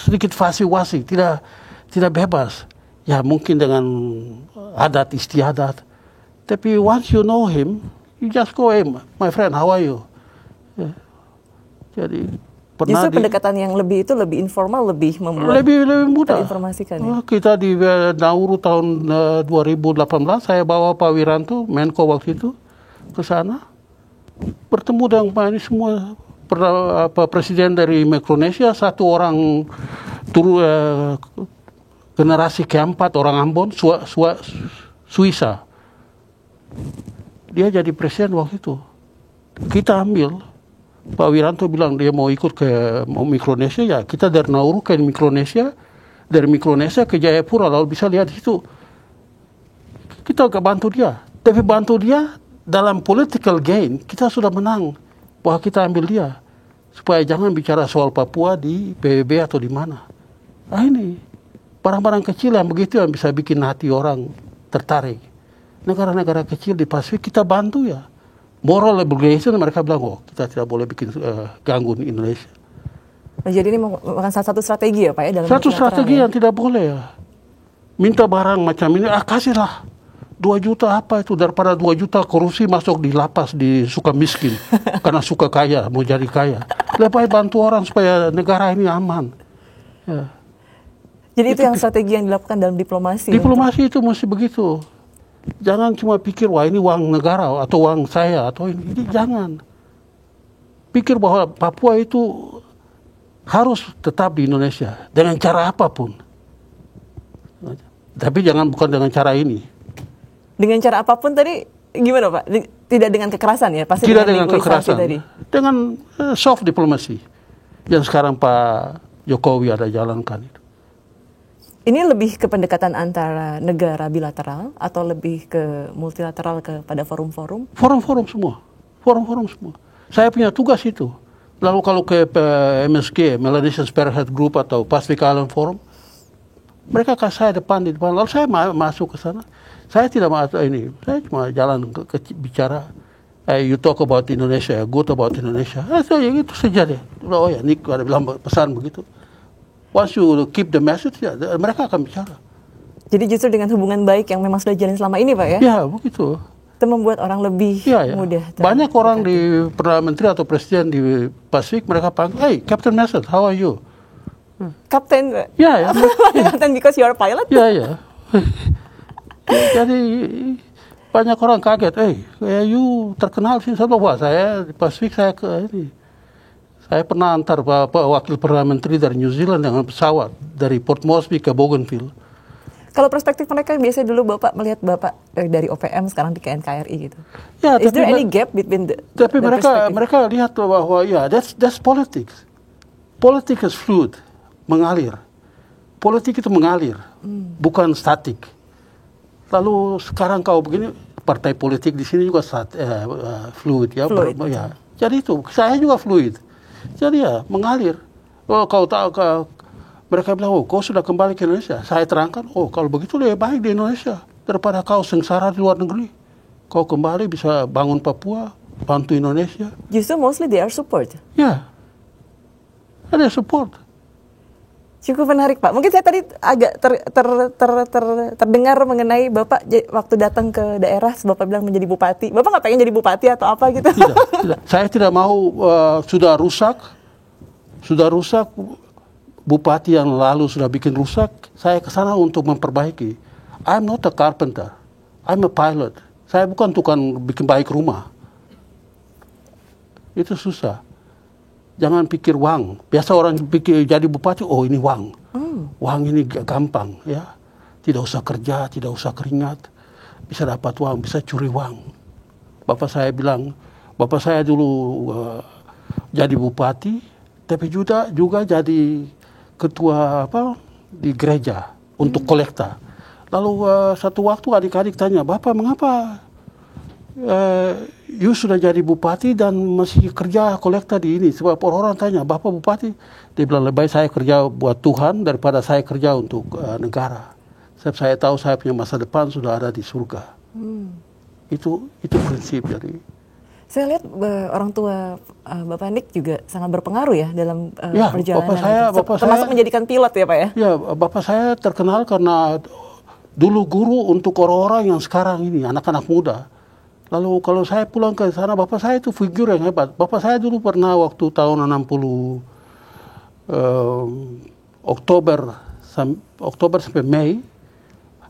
sedikit fasih-wasih, tidak bebas. Ya mungkin dengan adat istiadat. Tapi once you know him, you just go, hey, my friend, how are you? Ya. Jadi justru pendekatan yang lebih itu lebih informal, lebih membuat lebih mudah terinformasikan ya? Kita di Nauru tahun 2018 saya bawa Pak Wiranto, Menko waktu itu ke sana, bertemu dengan ini semua presiden dari Mikronesia, satu orang generasi keempat orang Ambon, Suisa. Dia jadi presiden waktu itu. Kita ambil. Pak Wiranto bilang dia mau ikut ke Mikronesia, ya kita dari Nauru ke Mikronesia, dari Mikronesia ke Jayapura, lalu bisa lihat itu. Kita agak bantu dia, tapi bantu dia dalam political gain, kita sudah menang, bahwa kita ambil dia, supaya jangan bicara soal Papua di PBB atau di mana. Nah ini, barang-barang kecil yang begitu yang bisa bikin hati orang tertarik. Negara-negara kecil di Pasifik kita bantu ya. Moral obligation, mereka bilang, oh kita tidak boleh bikin ganggu Indonesia. Nah, jadi ini merupakan salah satu strategi ya Pak ya? Satu strategi yang tidak boleh ya. Minta barang macam ini, kasihlah 2 juta apa itu, daripada 2 juta korupsi masuk di lapas di suka miskin. Karena suka kaya, mau jadi kaya. Lebih baik bantu orang supaya negara ini aman. Ya. Jadi itu yang strategi yang dilakukan dalam diplomasi? Diplomasi itu mesti begitu. Jangan cuma pikir, wah ini uang negara atau uang saya atau ini jangan. pikir bahwa Papua itu harus tetap di Indonesia dengan cara apapun. Tapi bukan dengan cara ini. Dengan cara apapun tadi gimana Pak? Tidak dengan kekerasan ya? Pasti tidak dengan kekerasan. Tadi. Dengan soft diplomasi yang sekarang Pak Jokowi ada jalankan itu. Ini lebih ke pendekatan antara negara bilateral atau lebih ke multilateral kepada forum-forum? Forum-forum semua. Forum-forum semua. Saya punya tugas itu. Lalu kalau ke MSG, Melanesian Spearhead Group atau Pacific Island Forum, mereka kasih saya di depan. Lalu saya masuk ke sana. Saya tidak masuk ini. Saya cuma jalan ke bicara. You talk about Indonesia, good about Indonesia. Itu saja deh. Oh ya, Nick ada bilang pesan begitu. Once you keep the message, ya, mereka akan bicara. Jadi justru dengan hubungan baik yang memang sudah jalan selama ini, Pak ya? Ya, begitu. Itu membuat orang lebih mudah. Banyak orang di Perdana Menteri atau Presiden di Pasifik, mereka panggil, hey, Captain Message, how are you? Captain? Ya. Captain because you are pilot? Ya. Jadi banyak orang kaget, you terkenal sih, saya di Pasifik, saya pernah antar wakil Perdana Menteri dari New Zealand dengan pesawat dari Port Moresby ke Bougainville. Kalau perspektif mereka biasanya dulu Bapak melihat Bapak dari OPM sekarang di KNKRI gitu. Ya, Is there any gap between tapi mereka lihat bahwa that's politics. Politics is fluid, mengalir. Politik itu mengalir, bukan statik. Lalu sekarang kau begini, partai politik di sini juga fluid ya. Ya. Jadi itu saya juga fluid. Jadi ya mengalir. Kau tahu mereka bilang, kau sudah kembali ke Indonesia. Saya terangkan, kalau begitu lebih baik di Indonesia daripada kau sengsara di luar negeri. Kau kembali bisa bangun Papua, bantu Indonesia. Justru mostly they are support. Ya, ada support. Cukup menarik Pak. Mungkin saya tadi agak terdengar mengenai Bapak waktu datang ke daerah, Bapak bilang menjadi bupati. Bapak nggak pengen jadi bupati atau apa gitu? Tidak. Saya tidak mau, sudah rusak. Bupati yang lalu sudah bikin rusak. Saya ke sana untuk memperbaiki. I'm not a carpenter. I'm a pilot. Saya bukan tukang bikin baik rumah. Itu susah. Jangan pikir uang. Biasa orang pikir jadi bupati, ini uang. Uang ini gampang, ya. Tidak usah kerja, tidak usah keringat. Bisa dapat uang, bisa curi uang. Bapak saya dulu jadi bupati, tapi juga jadi ketua di gereja untuk kolekta. Lalu satu waktu adik-adik tanya, Bapak mengapa you sudah jadi bupati dan masih kerja kolekta di ini? Sebab orang tanya, Bapak bupati? Dia bilang, lebih baik saya kerja buat Tuhan daripada saya kerja untuk negara. Sebab saya tahu saya punya masa depan sudah ada di surga. Itu prinsip dari. Saya lihat orang tua Bapak Nick juga sangat berpengaruh ya dalam perjalanan. Termasuk menjadikan pilot ya Pak ya? Ya, Bapak saya terkenal karena dulu guru untuk orang-orang yang sekarang ini, anak-anak muda. Lalu kalau saya pulang ke sana, Bapak saya itu figur yang hebat. Bapak saya dulu pernah waktu tahun 60, Oktober sampai Mei,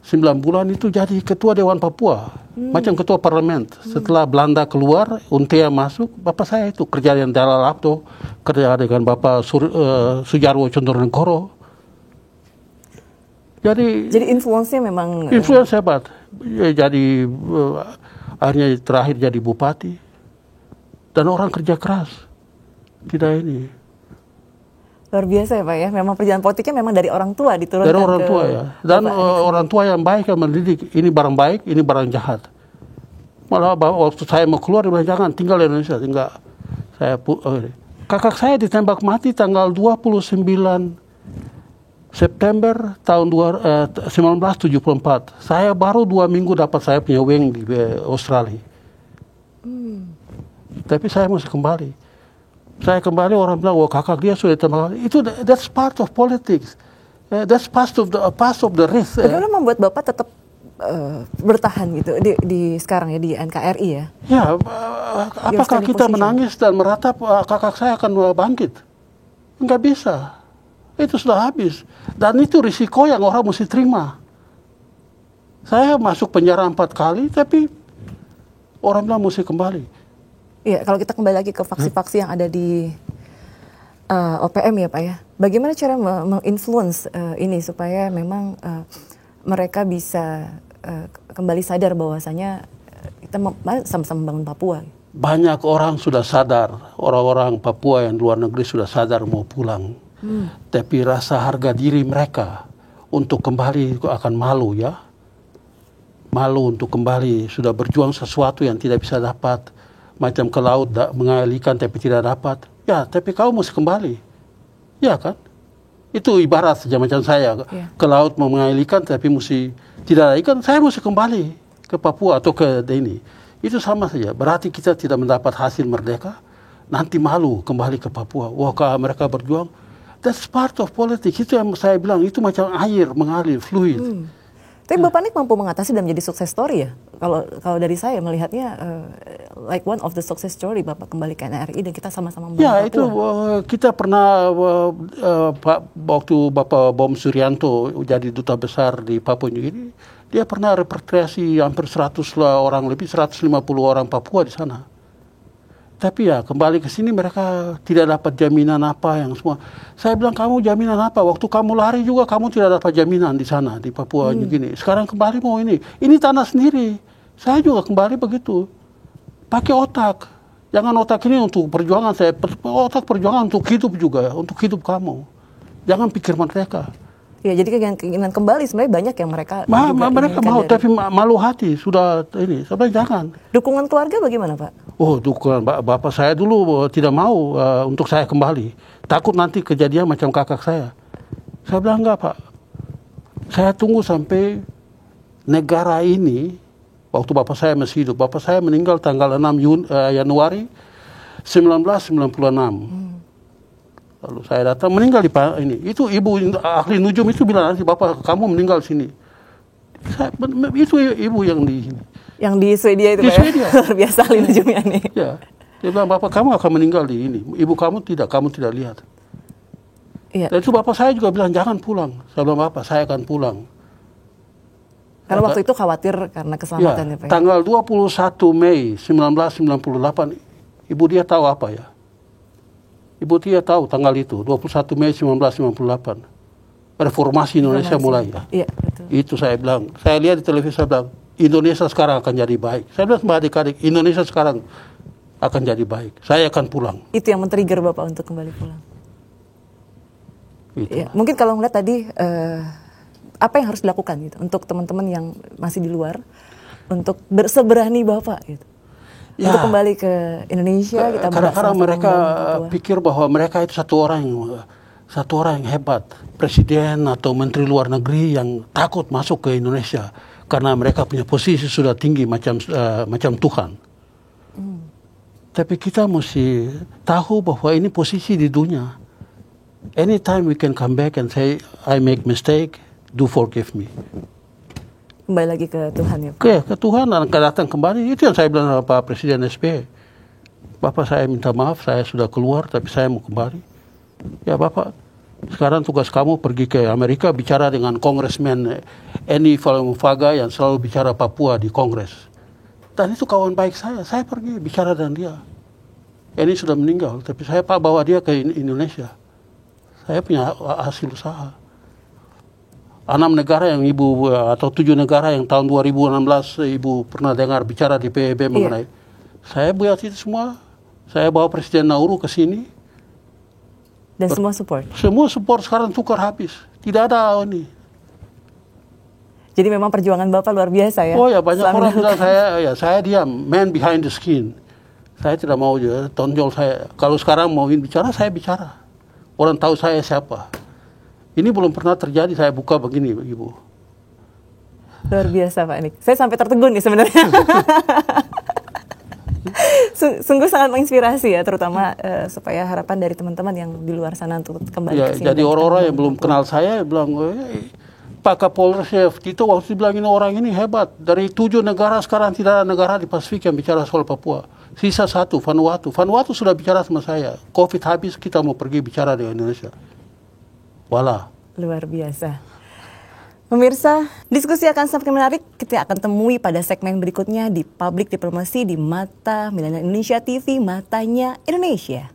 9 bulan itu jadi ketua Dewan Papua, macam ketua parlemen. Setelah Belanda keluar, Untea masuk, Bapak saya itu kerja dengan Dalal Abdo, kerja dengan Bapak Sujarwo Condronegoro. Jadi influence-nya memang influence hebat. Jadi akhirnya terakhir jadi bupati. Dan orang kerja keras. Tidak ini. Luar biasa ya Pak ya. Memang perjalanan politiknya memang dari orang tua diturunkan dari orang tua ya. Dan orang tua yang baik yang mendidik. Ini barang baik, ini barang jahat. Malah waktu saya mau keluar, dia bilang jangan tinggal di Indonesia. Kakak saya ditembak mati tanggal 29 September tahun 1974. Saya baru 2 minggu dapat saya punya wing di Australia. Tapi saya masih kembali. Saya kembali, orang bilang, kakak dia sudah ditembak. That's part of politics. That's part of the risk. Bagaimana membuat Bapak tetap bertahan gitu di sekarang ya di NKRI ya? Ya, apakah kita menangis dan meratap kakak saya akan bangkit? Enggak bisa. Itu sudah habis. Dan itu risiko yang orang mesti terima. Saya masuk penjara 4 kali, tapi orang bilang mesti kembali. Iya, kalau kita kembali lagi ke faksi-faksi yang ada di OPM ya Pak ya, bagaimana cara menginfluence ini supaya memang mereka bisa kembali sadar bahwasanya kita sama-sama membangun Papua? Banyak orang sudah sadar, orang-orang Papua yang di luar negeri sudah sadar mau pulang. Tapi rasa harga diri mereka untuk kembali akan malu ya. Malu untuk kembali, sudah berjuang sesuatu yang tidak bisa dapat. Macam ke laut mengambil ikan tapi tidak dapat. Ya, tapi kau mesti kembali. Ya kan? Itu ibarat saja macam saya. Ke laut mau mengambil ikan tapi mesti tidak ada ikan, saya mesti kembali ke Papua atau ke ini. Itu sama saja. Berarti kita tidak mendapat hasil merdeka, nanti malu kembali ke Papua. Wah, mereka berjuang. That's part of politics. Itu yang saya bilang, itu macam air mengalir, fluid. Tapi Bapak Nick mampu mengatasi dan menjadi sukses story ya? Kalau dari saya melihatnya like one of the success story Bapak kembali ke NRI dan kita sama-sama membangun Ya, Papua. itu kita pernah waktu Bapak Bom Suryanto jadi duta besar di Papua New Guinea, dia pernah repatriasi hampir 100 orang, lebih 150 orang Papua di sana. Tapi ya kembali ke sini mereka tidak dapat jaminan apa yang semua. Saya bilang, kamu jaminan apa? Waktu kamu lari juga kamu tidak dapat jaminan di sana di Papua New Guinea. Sekarang kembali mau ini tanah sendiri. Saya juga kembali begitu. Pakai otak. Jangan otak ini untuk perjuangan saya. Otak perjuangan untuk hidup juga, untuk hidup kamu. Jangan pikir mereka. Ya, jadi keinginan kembali sebenarnya banyak yang mereka mereka mau, tapi malu hati sudah ini. Sebenarnya jangan. Dukungan keluarga bagaimana Pak? Oh, dukungan bapak saya dulu tidak mau untuk saya kembali. Takut nanti kejadian macam kakak saya. Saya bilang enggak Pak. Saya tunggu sampai negara ini, waktu bapak saya masih hidup. Bapak saya meninggal tanggal 6 Januari 1996. Lalu saya datang, meninggal di ini. Itu ibu ahli nujum itu bilang, nanti bapak kamu meninggal sini. Itu ibu yang di sini. Yang di Swedia itu di Swedia. Luar biasa ahli nujumnya nih. Ya, dia bilang bapak kamu akan meninggal di ini. Ibu kamu tidak lihat. Iya. Dan itu bapak saya juga bilang jangan pulang. Saya bilang bapak saya akan pulang. Karena waktu itu khawatir karena keselamatan ya Pak. Tanggal 21 Mei 1998, ibu dia tahu apa ya? Ibu dia tahu tanggal itu, 21 Mei 1998. Reformasi Indonesia mulai ya. Iya, betul. Itu saya bilang, saya lihat di televisi, saya bilang, Indonesia sekarang akan jadi baik. Saya bilang sama adik-adik, Indonesia sekarang akan jadi baik. Saya akan pulang. Itu yang men-trigger Bapak untuk kembali pulang. Ya, mungkin kalau ngeliat tadi, apa yang harus dilakukan gitu untuk teman-teman yang masih di luar, untuk seberani Bapak gitu. Ya, untuk kembali ke Indonesia, kita kadang-kadang mereka pikir bahwa mereka itu satu orang yang hebat, presiden atau menteri luar negeri yang takut masuk ke Indonesia karena mereka punya posisi sudah tinggi macam Tuhan. Tapi kita mesti tahu bahwa ini posisi di dunia. Anytime we can come back and say I make mistake, do forgive me. Kembali lagi ke Tuhan ya Pak? Ke Tuhan dan datang kembali. Itu yang saya bilang sama Pak Presiden SBY. Bapak saya minta maaf, saya sudah keluar tapi saya mau kembali. Ya Bapak, sekarang tugas kamu pergi ke Amerika bicara dengan Congressman Eni Falamufaga yang selalu bicara Papua di Kongres. Dan itu kawan baik saya pergi bicara dengan dia. Eni sudah meninggal, tapi saya Pak bawa dia ke Indonesia. Saya punya hasil usaha. 6 negara yang ibu atau 7 negara yang tahun 2016 ibu pernah dengar bicara di PBB mengenai. Saya buat itu semua. Saya bawa Presiden Nauru ke sini. Dan semua support? Semua support sekarang tukar habis. Tidak ada ini. Jadi memang perjuangan Bapak luar biasa ya? Oh ya, banyak orang bilang saya diam. Man behind the skin. Saya tidak mau tonjol saya. Kalau sekarang mau bicara, saya bicara. Orang tahu saya siapa. Ini belum pernah terjadi, saya buka begini, Ibu. Luar biasa Pak Nick. Saya sampai tertegun nih sebenarnya. Sungguh sangat menginspirasi ya, terutama supaya harapan dari teman-teman yang di luar sana untuk kembali ke sini. Jadi orang-orang yang belum kenal saya bilang, Pak Kapolres Tito waktu bilang ini orang ini hebat. Dari 7 negara sekarang tidak ada negara di Pasifik yang bicara soal Papua. Sisa 1, Vanuatu. Vanuatu sudah bicara sama saya. Covid habis, kita mau pergi bicara dengan Indonesia. Wala. Luar biasa. Pemirsa, diskusi akan semakin menarik. Kita akan temui pada segmen berikutnya di Public Diplomacy di Mata Milenial Indonesia TV, Matanya Indonesia.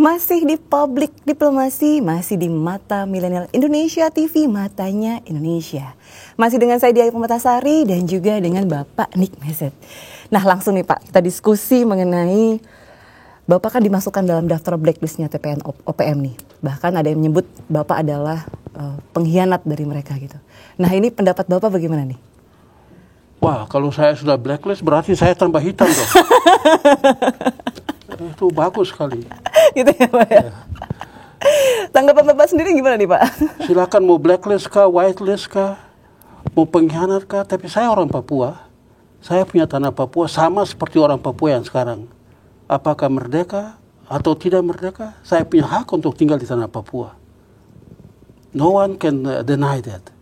Masih di Public Diplomasi, masih di Mata Milenial Indonesia TV, Matanya Indonesia. Masih dengan saya Diah Pumatasari dan juga dengan Bapak Nick Meset. Nah langsung nih Pak, kita diskusi mengenai Bapak kan dimasukkan dalam daftar blacklistnya TPN OPM nih. Bahkan ada yang menyebut Bapak adalah pengkhianat dari mereka gitu. Nah ini pendapat Bapak bagaimana nih? Wah, kalau saya sudah blacklist berarti saya tambah hitam dong. Itu bagus sekali. Gitu ya Pak ya? Tanggapan Bapak sendiri gimana nih Pak? Silakan mau blacklist kah, whitelist kah, mau pengkhianat kah, tapi saya orang Papua. Saya punya tanah Papua sama seperti orang Papua yang sekarang. Apakah merdeka atau tidak merdeka, saya punya hak untuk tinggal di tanah Papua. No one can deny that.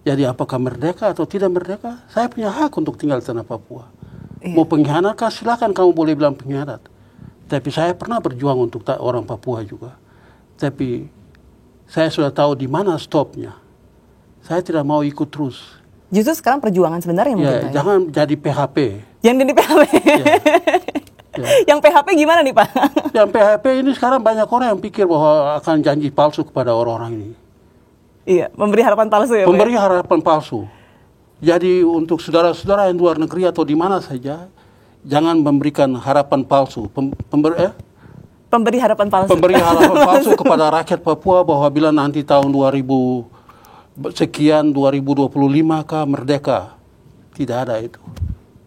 Jadi apakah merdeka atau tidak merdeka, saya punya hak untuk tinggal di tanah Papua. Mau pengkhianat kah, silakan kamu boleh bilang pengkhianat. Tapi saya pernah berjuang untuk orang Papua juga. Tapi saya sudah tahu di mana stopnya. Saya tidak mau ikut terus. Justru sekarang perjuangan sebenarnya mungkin. Jangan jadi PHP. Jangan jadi PHP. Yang PHP gimana nih Pak? Yang PHP ini sekarang banyak orang yang pikir bahwa akan janji palsu kepada orang-orang ini. Iya, memberi harapan palsu ya Pak? Memberi harapan palsu. Jadi untuk saudara-saudara yang luar negeri atau di mana saja, jangan memberikan harapan palsu. Pemberi harapan palsu. Pemberi harapan palsu kepada rakyat Papua bahwa bila nanti tahun 2000 sekian 2025 kah merdeka. Tidak ada itu.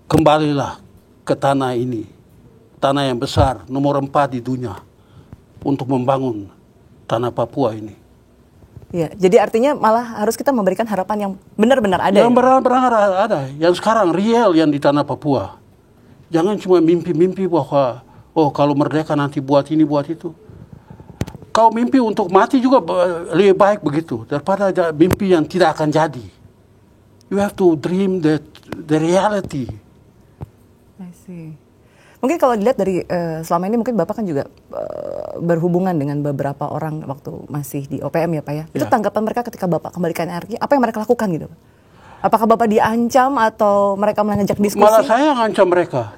Kembalilah ke tanah ini. Tanah yang besar, nomor 4 di dunia. Untuk membangun tanah Papua ini. Ya, jadi artinya malah harus kita memberikan harapan yang benar-benar ada. Yang benar-benar ada. Yang sekarang real yang di tanah Papua. Jangan cuma mimpi-mimpi bahwa oh kalau merdeka nanti buat ini buat itu. Kau mimpi untuk mati juga lebih baik begitu daripada mimpi yang tidak akan jadi. You have to dream the reality. I see. Mungkin kalau dilihat dari selama ini mungkin Bapak kan juga berhubungan dengan beberapa orang waktu masih di OPM ya Pak ya. Itu tanggapan mereka ketika Bapak kembali ke NRI, apa yang mereka lakukan gitu? Apakah Bapak diancam atau mereka mengajak diskusi? Malah saya yang ngancam mereka.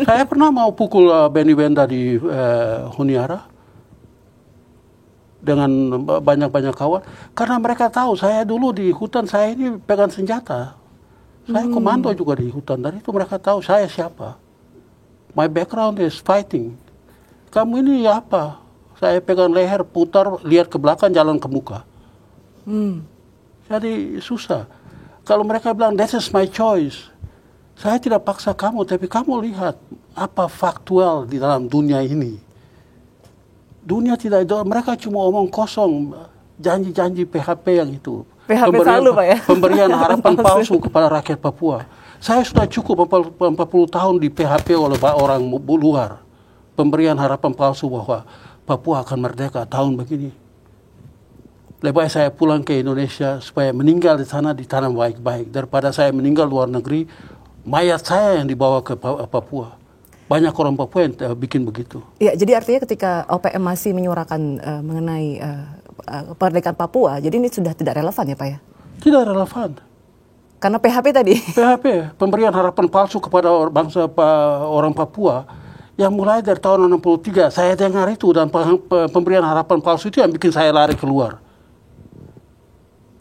Saya pernah mau pukul Benny Wenda di Honiara dengan banyak-banyak kawan. Karena mereka tahu saya dulu di hutan saya ini pegang senjata. Saya komando juga di hutan. Dan itu mereka tahu saya siapa. My background is fighting. Kamu ini apa? Saya pegang leher, putar, lihat ke belakang, jalan ke muka. Jadi susah. Kalau mereka bilang, that is my choice. Saya tidak paksa kamu, tapi kamu lihat apa faktual di dalam dunia ini. Dunia tidak, mereka cuma omong kosong, janji-janji PHP yang itu. PHP selalu Pak ya? Pemberian harapan palsu kepada rakyat Papua. Saya sudah cukup 40 tahun di PHP oleh orang luar. Pemberian harapan palsu bahwa Papua akan merdeka tahun begini. Lebih baik saya pulang ke Indonesia supaya meninggal di sana di tanah baik-baik. Daripada saya meninggal luar negeri, mayat saya yang dibawa ke Papua. Banyak orang Papua yang bikin begitu. Ya, jadi artinya ketika OPM masih menyuarakan mengenai kemerdekaan Papua, jadi ini sudah tidak relevan ya Pak ya? Tidak relevan. Karena PHP tadi. PHP, pemberian harapan palsu kepada bangsa orang Papua yang mulai dari tahun 63. Saya dengar itu dan pemberian harapan palsu itu yang bikin saya lari keluar.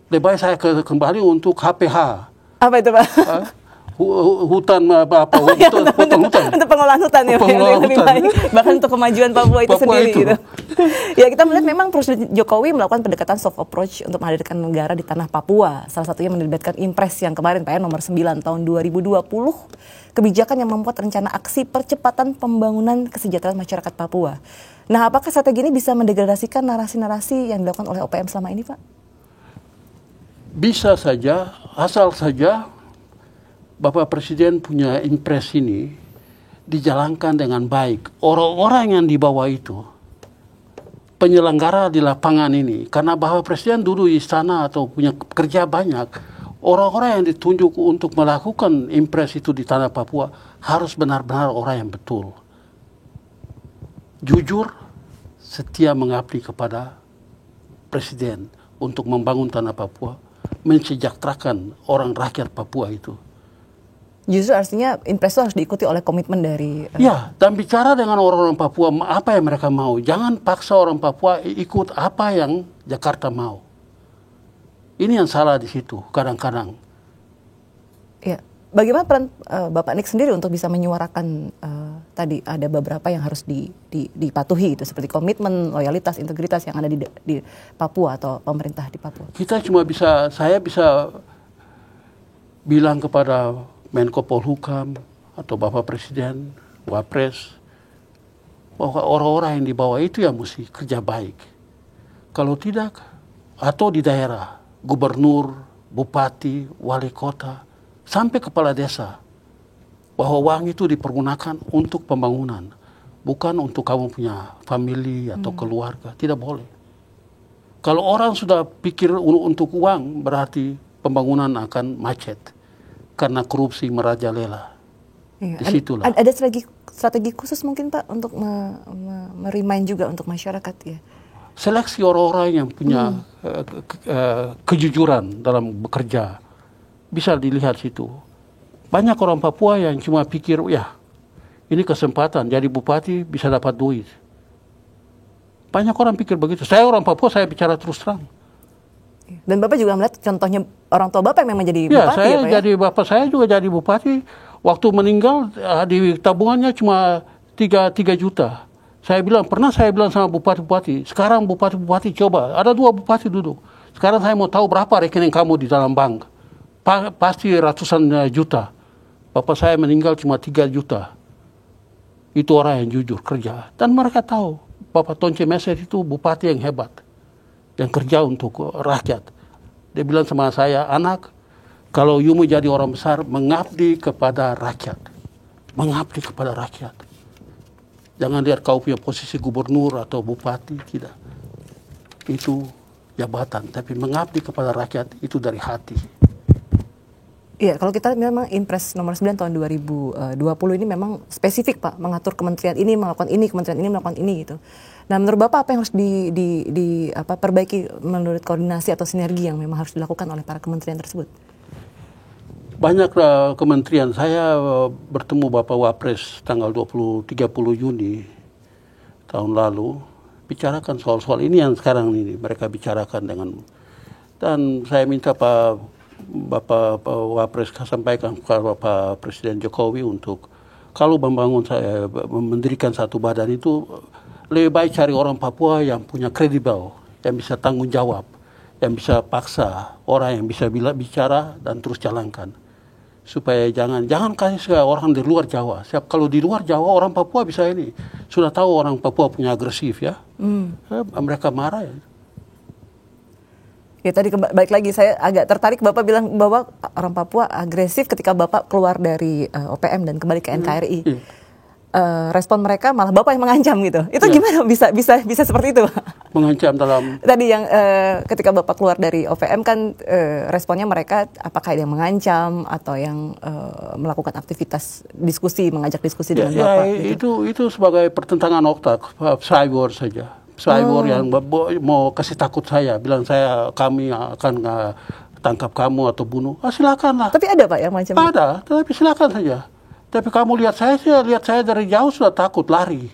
Lebih baik saya kembali untuk HPH. Apa itu Pak? hutan potong hutan. Untuk pengolahan hutan ya, yang lebih baik. Bahkan untuk kemajuan Papua itu sendiri gitu. Ya, kita melihat memang Presiden Jokowi melakukan pendekatan soft approach untuk menghadirkan negara di tanah Papua. Salah satunya melibatkan Impres yang kemarin Pak ya, nomor 9 tahun 2020. Kebijakan yang membuat rencana aksi percepatan pembangunan kesejahteraan masyarakat Papua. Nah, apakah strategi ini bisa mendegradasikan narasi-narasi yang dilakukan oleh OPM selama ini, Pak? Bisa saja, asal saja Bapak Presiden punya impres ini dijalankan dengan baik. Orang-orang yang di bawah itu, penyelenggara di lapangan ini, karena Bapak Presiden dulu di istana atau punya kerja banyak, orang-orang yang ditunjuk untuk melakukan impres itu di tanah Papua harus benar-benar orang yang betul. Jujur, setia mengabdi kepada Presiden untuk membangun tanah Papua, mensejahterakan orang rakyat Papua itu. Justru artinya impres itu harus diikuti oleh komitmen dari... Ya, dan bicara dengan orang-orang Papua apa yang mereka mau. Jangan paksa orang Papua ikut apa yang Jakarta mau. Ini yang salah di situ, kadang-kadang. Ya, bagaimana peran Bapak Nik sendiri untuk bisa menyuarakan tadi ada beberapa yang harus dipatuhi itu, seperti komitmen, loyalitas, integritas yang ada di Papua atau pemerintah di Papua? Saya bisa bilang kepada Menko Polhukam atau Bapak Presiden, Wapres, bahwa orang-orang yang di bawah itu yang mesti kerja baik. Kalau tidak, atau di daerah, gubernur, bupati, wali kota, sampai kepala desa, bahwa uang itu dipergunakan untuk pembangunan, bukan untuk kamu punya famili atau keluarga. Tidak boleh. Kalau orang sudah pikir untuk uang, berarti pembangunan akan macet. Karena korupsi merajalela. Iya. Disitulah. Ada strategi khusus mungkin Pak untuk merimain juga untuk masyarakat ya? Seleksi orang-orang yang punya kejujuran dalam bekerja. Bisa dilihat situ. Banyak orang Papua yang cuma pikir, ya ini kesempatan jadi bupati bisa dapat duit. Banyak orang pikir begitu. Saya orang Papua, saya bicara terus terang. Dan Bapak juga melihat contohnya orang tua Bapak yang memang jadi bupati saya ya Pak jadi, Bapak saya juga jadi bupati. Waktu meninggal di tabungannya cuma 3 juta. Pernah saya bilang sama bupati-bupati, sekarang bupati-bupati coba, ada 2 bupati duduk. Sekarang saya mau tahu berapa rekening kamu di dalam bank. Pasti ratusan juta. Bapak saya meninggal cuma 3 juta. Itu orang yang jujur kerja. Dan mereka tahu, Bapak Tonce Meser itu bupati yang hebat. Yang kerja untuk rakyat. Dia bilang sama saya, anak, kalau you mau jadi orang besar, mengabdi kepada rakyat. Mengabdi kepada rakyat. Jangan lihat kau punya posisi gubernur atau bupati, tidak. Itu jabatan, tapi mengabdi kepada rakyat itu dari hati. Iya, kalau kita memang Impres nomor 9 tahun 2020 ini memang spesifik Pak, mengatur kementerian ini melakukan ini, kementerian ini melakukan ini gitu. Nah, menurut Bapak apa yang harus perbaiki menurut koordinasi atau sinergi yang memang harus dilakukan oleh para kementerian tersebut? Banyak kementerian. Saya bertemu Bapak Wapres tanggal 30 Juni tahun lalu, bicarakan soal-soal ini yang sekarang ini mereka bicarakan dengan, dan saya minta Bapak Wapres sampaikan kepada Bapak Presiden Jokowi untuk kalau mendirikan satu badan itu lebih baik cari orang Papua yang punya kredibel, yang bisa tanggung jawab, yang bisa paksa orang yang bisa bicara dan terus jalankan. Supaya jangan kasih orang di luar Jawa. Kalau di luar Jawa orang Papua bisa ini. Sudah tahu orang Papua punya agresif ya. Mereka marah ya. Ya tadi balik lagi saya agak tertarik Bapak bilang bahwa orang Papua agresif ketika Bapak keluar dari OPM dan kembali ke NKRI. Respon mereka malah Bapak yang mengancam gitu. Itu gimana bisa seperti itu? Mengancam dalam tadi yang ketika Bapak keluar dari OPM kan responnya mereka apakah yang mengancam atau yang melakukan aktivitas diskusi, mengajak diskusi dengan Bapak gitu. Itu sebagai pertentangan otak, cyber saja. Cyber yang mau kasih takut saya, bilang kami akan tangkap kamu atau bunuh. Silakanlah. Tapi ada Pak yang macam itu? Ada, tapi silakan saja. Tapi kamu lihat saya dari jauh sudah takut lari.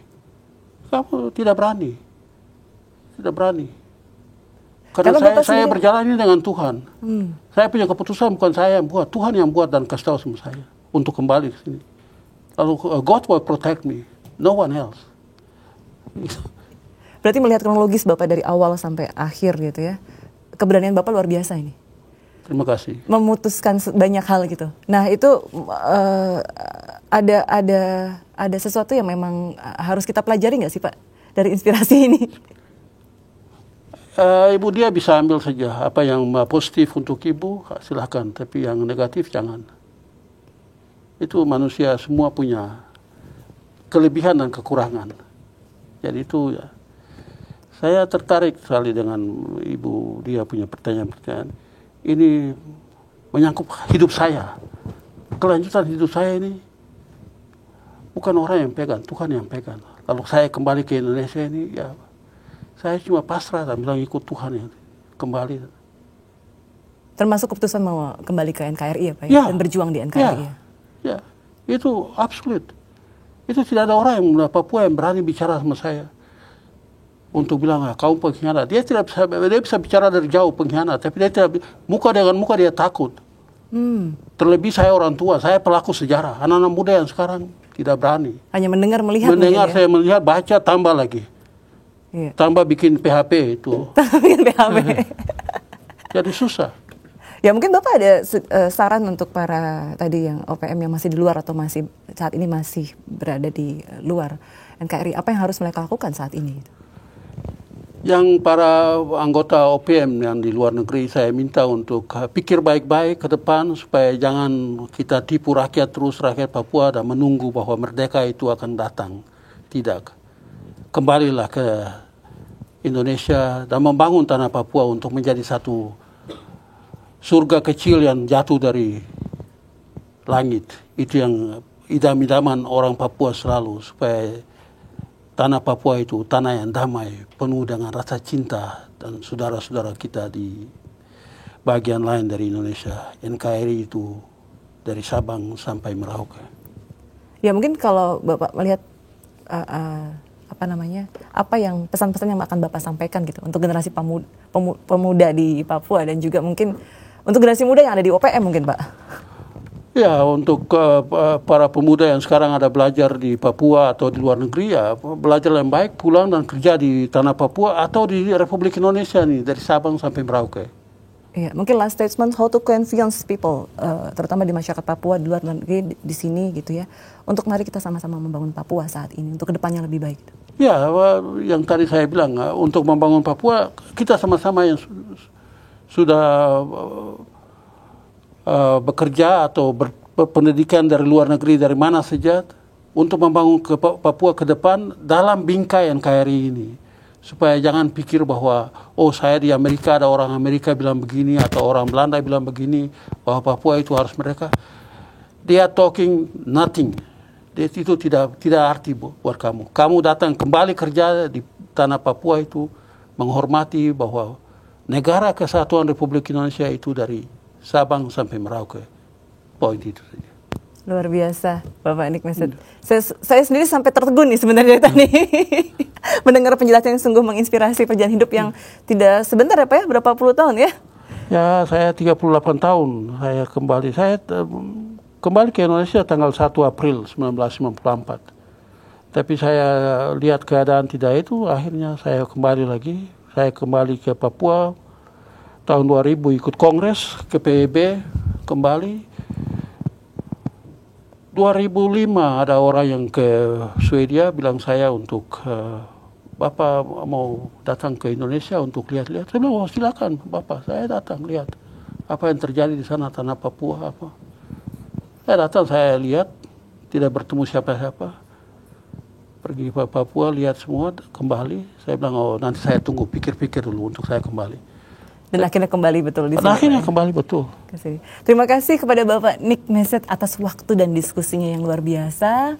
Kamu tidak berani. Karena saya berjalan ini dengan Tuhan. Saya punya keputusan, bukan saya yang buat. Tuhan yang buat dan kasih tahu sama saya untuk kembali ke sini. Lalu God will protect me, no one else. Berarti melihat kronologis Bapak dari awal sampai akhir gitu ya, keberanian Bapak luar biasa ini. Terima kasih. Memutuskan banyak hal gitu. Nah itu ada sesuatu yang memang harus kita pelajari nggak sih Pak dari inspirasi ini? Ibu dia bisa ambil saja apa yang positif untuk ibu, silahkan. Tapi yang negatif jangan. Itu manusia semua punya kelebihan dan kekurangan. Jadi itu ya. Saya tertarik sekali dengan ibu dia punya pertanyaan-pertanyaan. Ini menyangkut hidup saya. Kelanjutan hidup saya ini bukan orang yang pegang, Tuhan yang pegang. Lalu saya kembali ke Indonesia ini, ya saya cuma pasrah dan bilang ikut Tuhan yang kembali. Termasuk keputusan mau kembali ke NKRI ya Pak ya? Dan berjuang di NKRI ya. Itu absolut. Itu tidak ada orang yang Papua yang berani bicara sama saya untuk bilang kamu pengkhianat. Dia bisa bicara dari jauh pengkhianat, tapi dia tidak muka dengan muka dia takut. Terlebih saya orang tua, saya pelaku sejarah. Anak-anak muda yang sekarang tidak berani. Hanya mendengar melihat. Saya melihat, baca, tambah lagi. Iya. Tambah bikin PHP itu. Bikin PHP. Jadi susah. Ya mungkin Bapak ada saran untuk para tadi yang OPM yang masih di luar atau masih saat ini masih berada di luar NKRI. Apa yang harus mereka lakukan saat ini? Yang para anggota OPM yang di luar negeri saya minta untuk pikir baik-baik ke depan supaya jangan kita tipu rakyat terus, rakyat Papua dan menunggu bahwa merdeka itu akan datang. Tidak. Kembalilah ke Indonesia dan membangun tanah Papua untuk menjadi satu surga kecil yang jatuh dari langit. Itu yang idam-idaman orang Papua selalu, supaya tanah Papua itu tanah yang damai, penuh dengan rasa cinta dan saudara-saudara kita di bagian lain dari Indonesia. NKRI itu dari Sabang sampai Merauke. Ya mungkin kalau Bapak melihat apa yang pesan-pesan yang akan Bapak sampaikan gitu untuk generasi pemuda di Papua dan juga mungkin untuk generasi muda yang ada di OPM mungkin Pak. Ya, untuk para pemuda yang sekarang ada belajar di Papua atau di luar negeri, ya belajar yang baik, pulang dan kerja di tanah Papua atau di Republik Indonesia nih, dari Sabang sampai Merauke. Iya, mungkin last statement, how to convince people, terutama di masyarakat Papua, di luar negeri, di sini gitu ya, untuk mari kita sama-sama membangun Papua saat ini, untuk kedepannya lebih baik. Ya, yang tadi saya bilang, untuk membangun Papua, kita sama-sama yang sudah bekerja atau berpendidikan dari luar negeri, dari mana saja, untuk membangun Papua ke depan dalam bingkai NKRI ini. Supaya jangan pikir bahwa, oh saya di Amerika, ada orang Amerika bilang begini, atau orang Belanda bilang begini, bahwa Papua itu harus mereka. They are talking nothing. Itu tidak arti buat kamu. Kamu datang kembali kerja di tanah Papua itu, menghormati bahwa negara kesatuan Republik Indonesia itu dari Sabang sampai Merauke. Poin itu saja. Luar biasa, Bapak Nick Messet. Saya sendiri sampai tertegun nih sebenarnya tadi. Mendengar penjelasan yang sungguh menginspirasi perjalanan hidup yang tidak sebentar ya Pak ya, berapa puluh tahun ya? Ya, saya 38 tahun saya kembali. Saya kembali ke Indonesia tanggal 1 April 1994. Tapi saya lihat keadaan tidak itu, akhirnya saya kembali lagi. Saya kembali ke Papua tahun 2000, ikut kongres ke PBB kembali. 2005 ada orang yang ke Swedia bilang saya untuk Bapak mau datang ke Indonesia untuk lihat-lihat. Saya bilang, oh silakan Bapak, saya datang lihat apa yang terjadi di sana, tanah Papua apa. Saya datang, saya lihat, tidak bertemu siapa-siapa. Pergi ke Papua, lihat semua, kembali. Saya bilang, oh nanti saya tunggu, pikir-pikir dulu untuk saya kembali. Dan akhirnya kembali betul di sini. Akhirnya kembali betul. Terima kasih kepada Bapak Nick Messet atas waktu dan diskusinya yang luar biasa.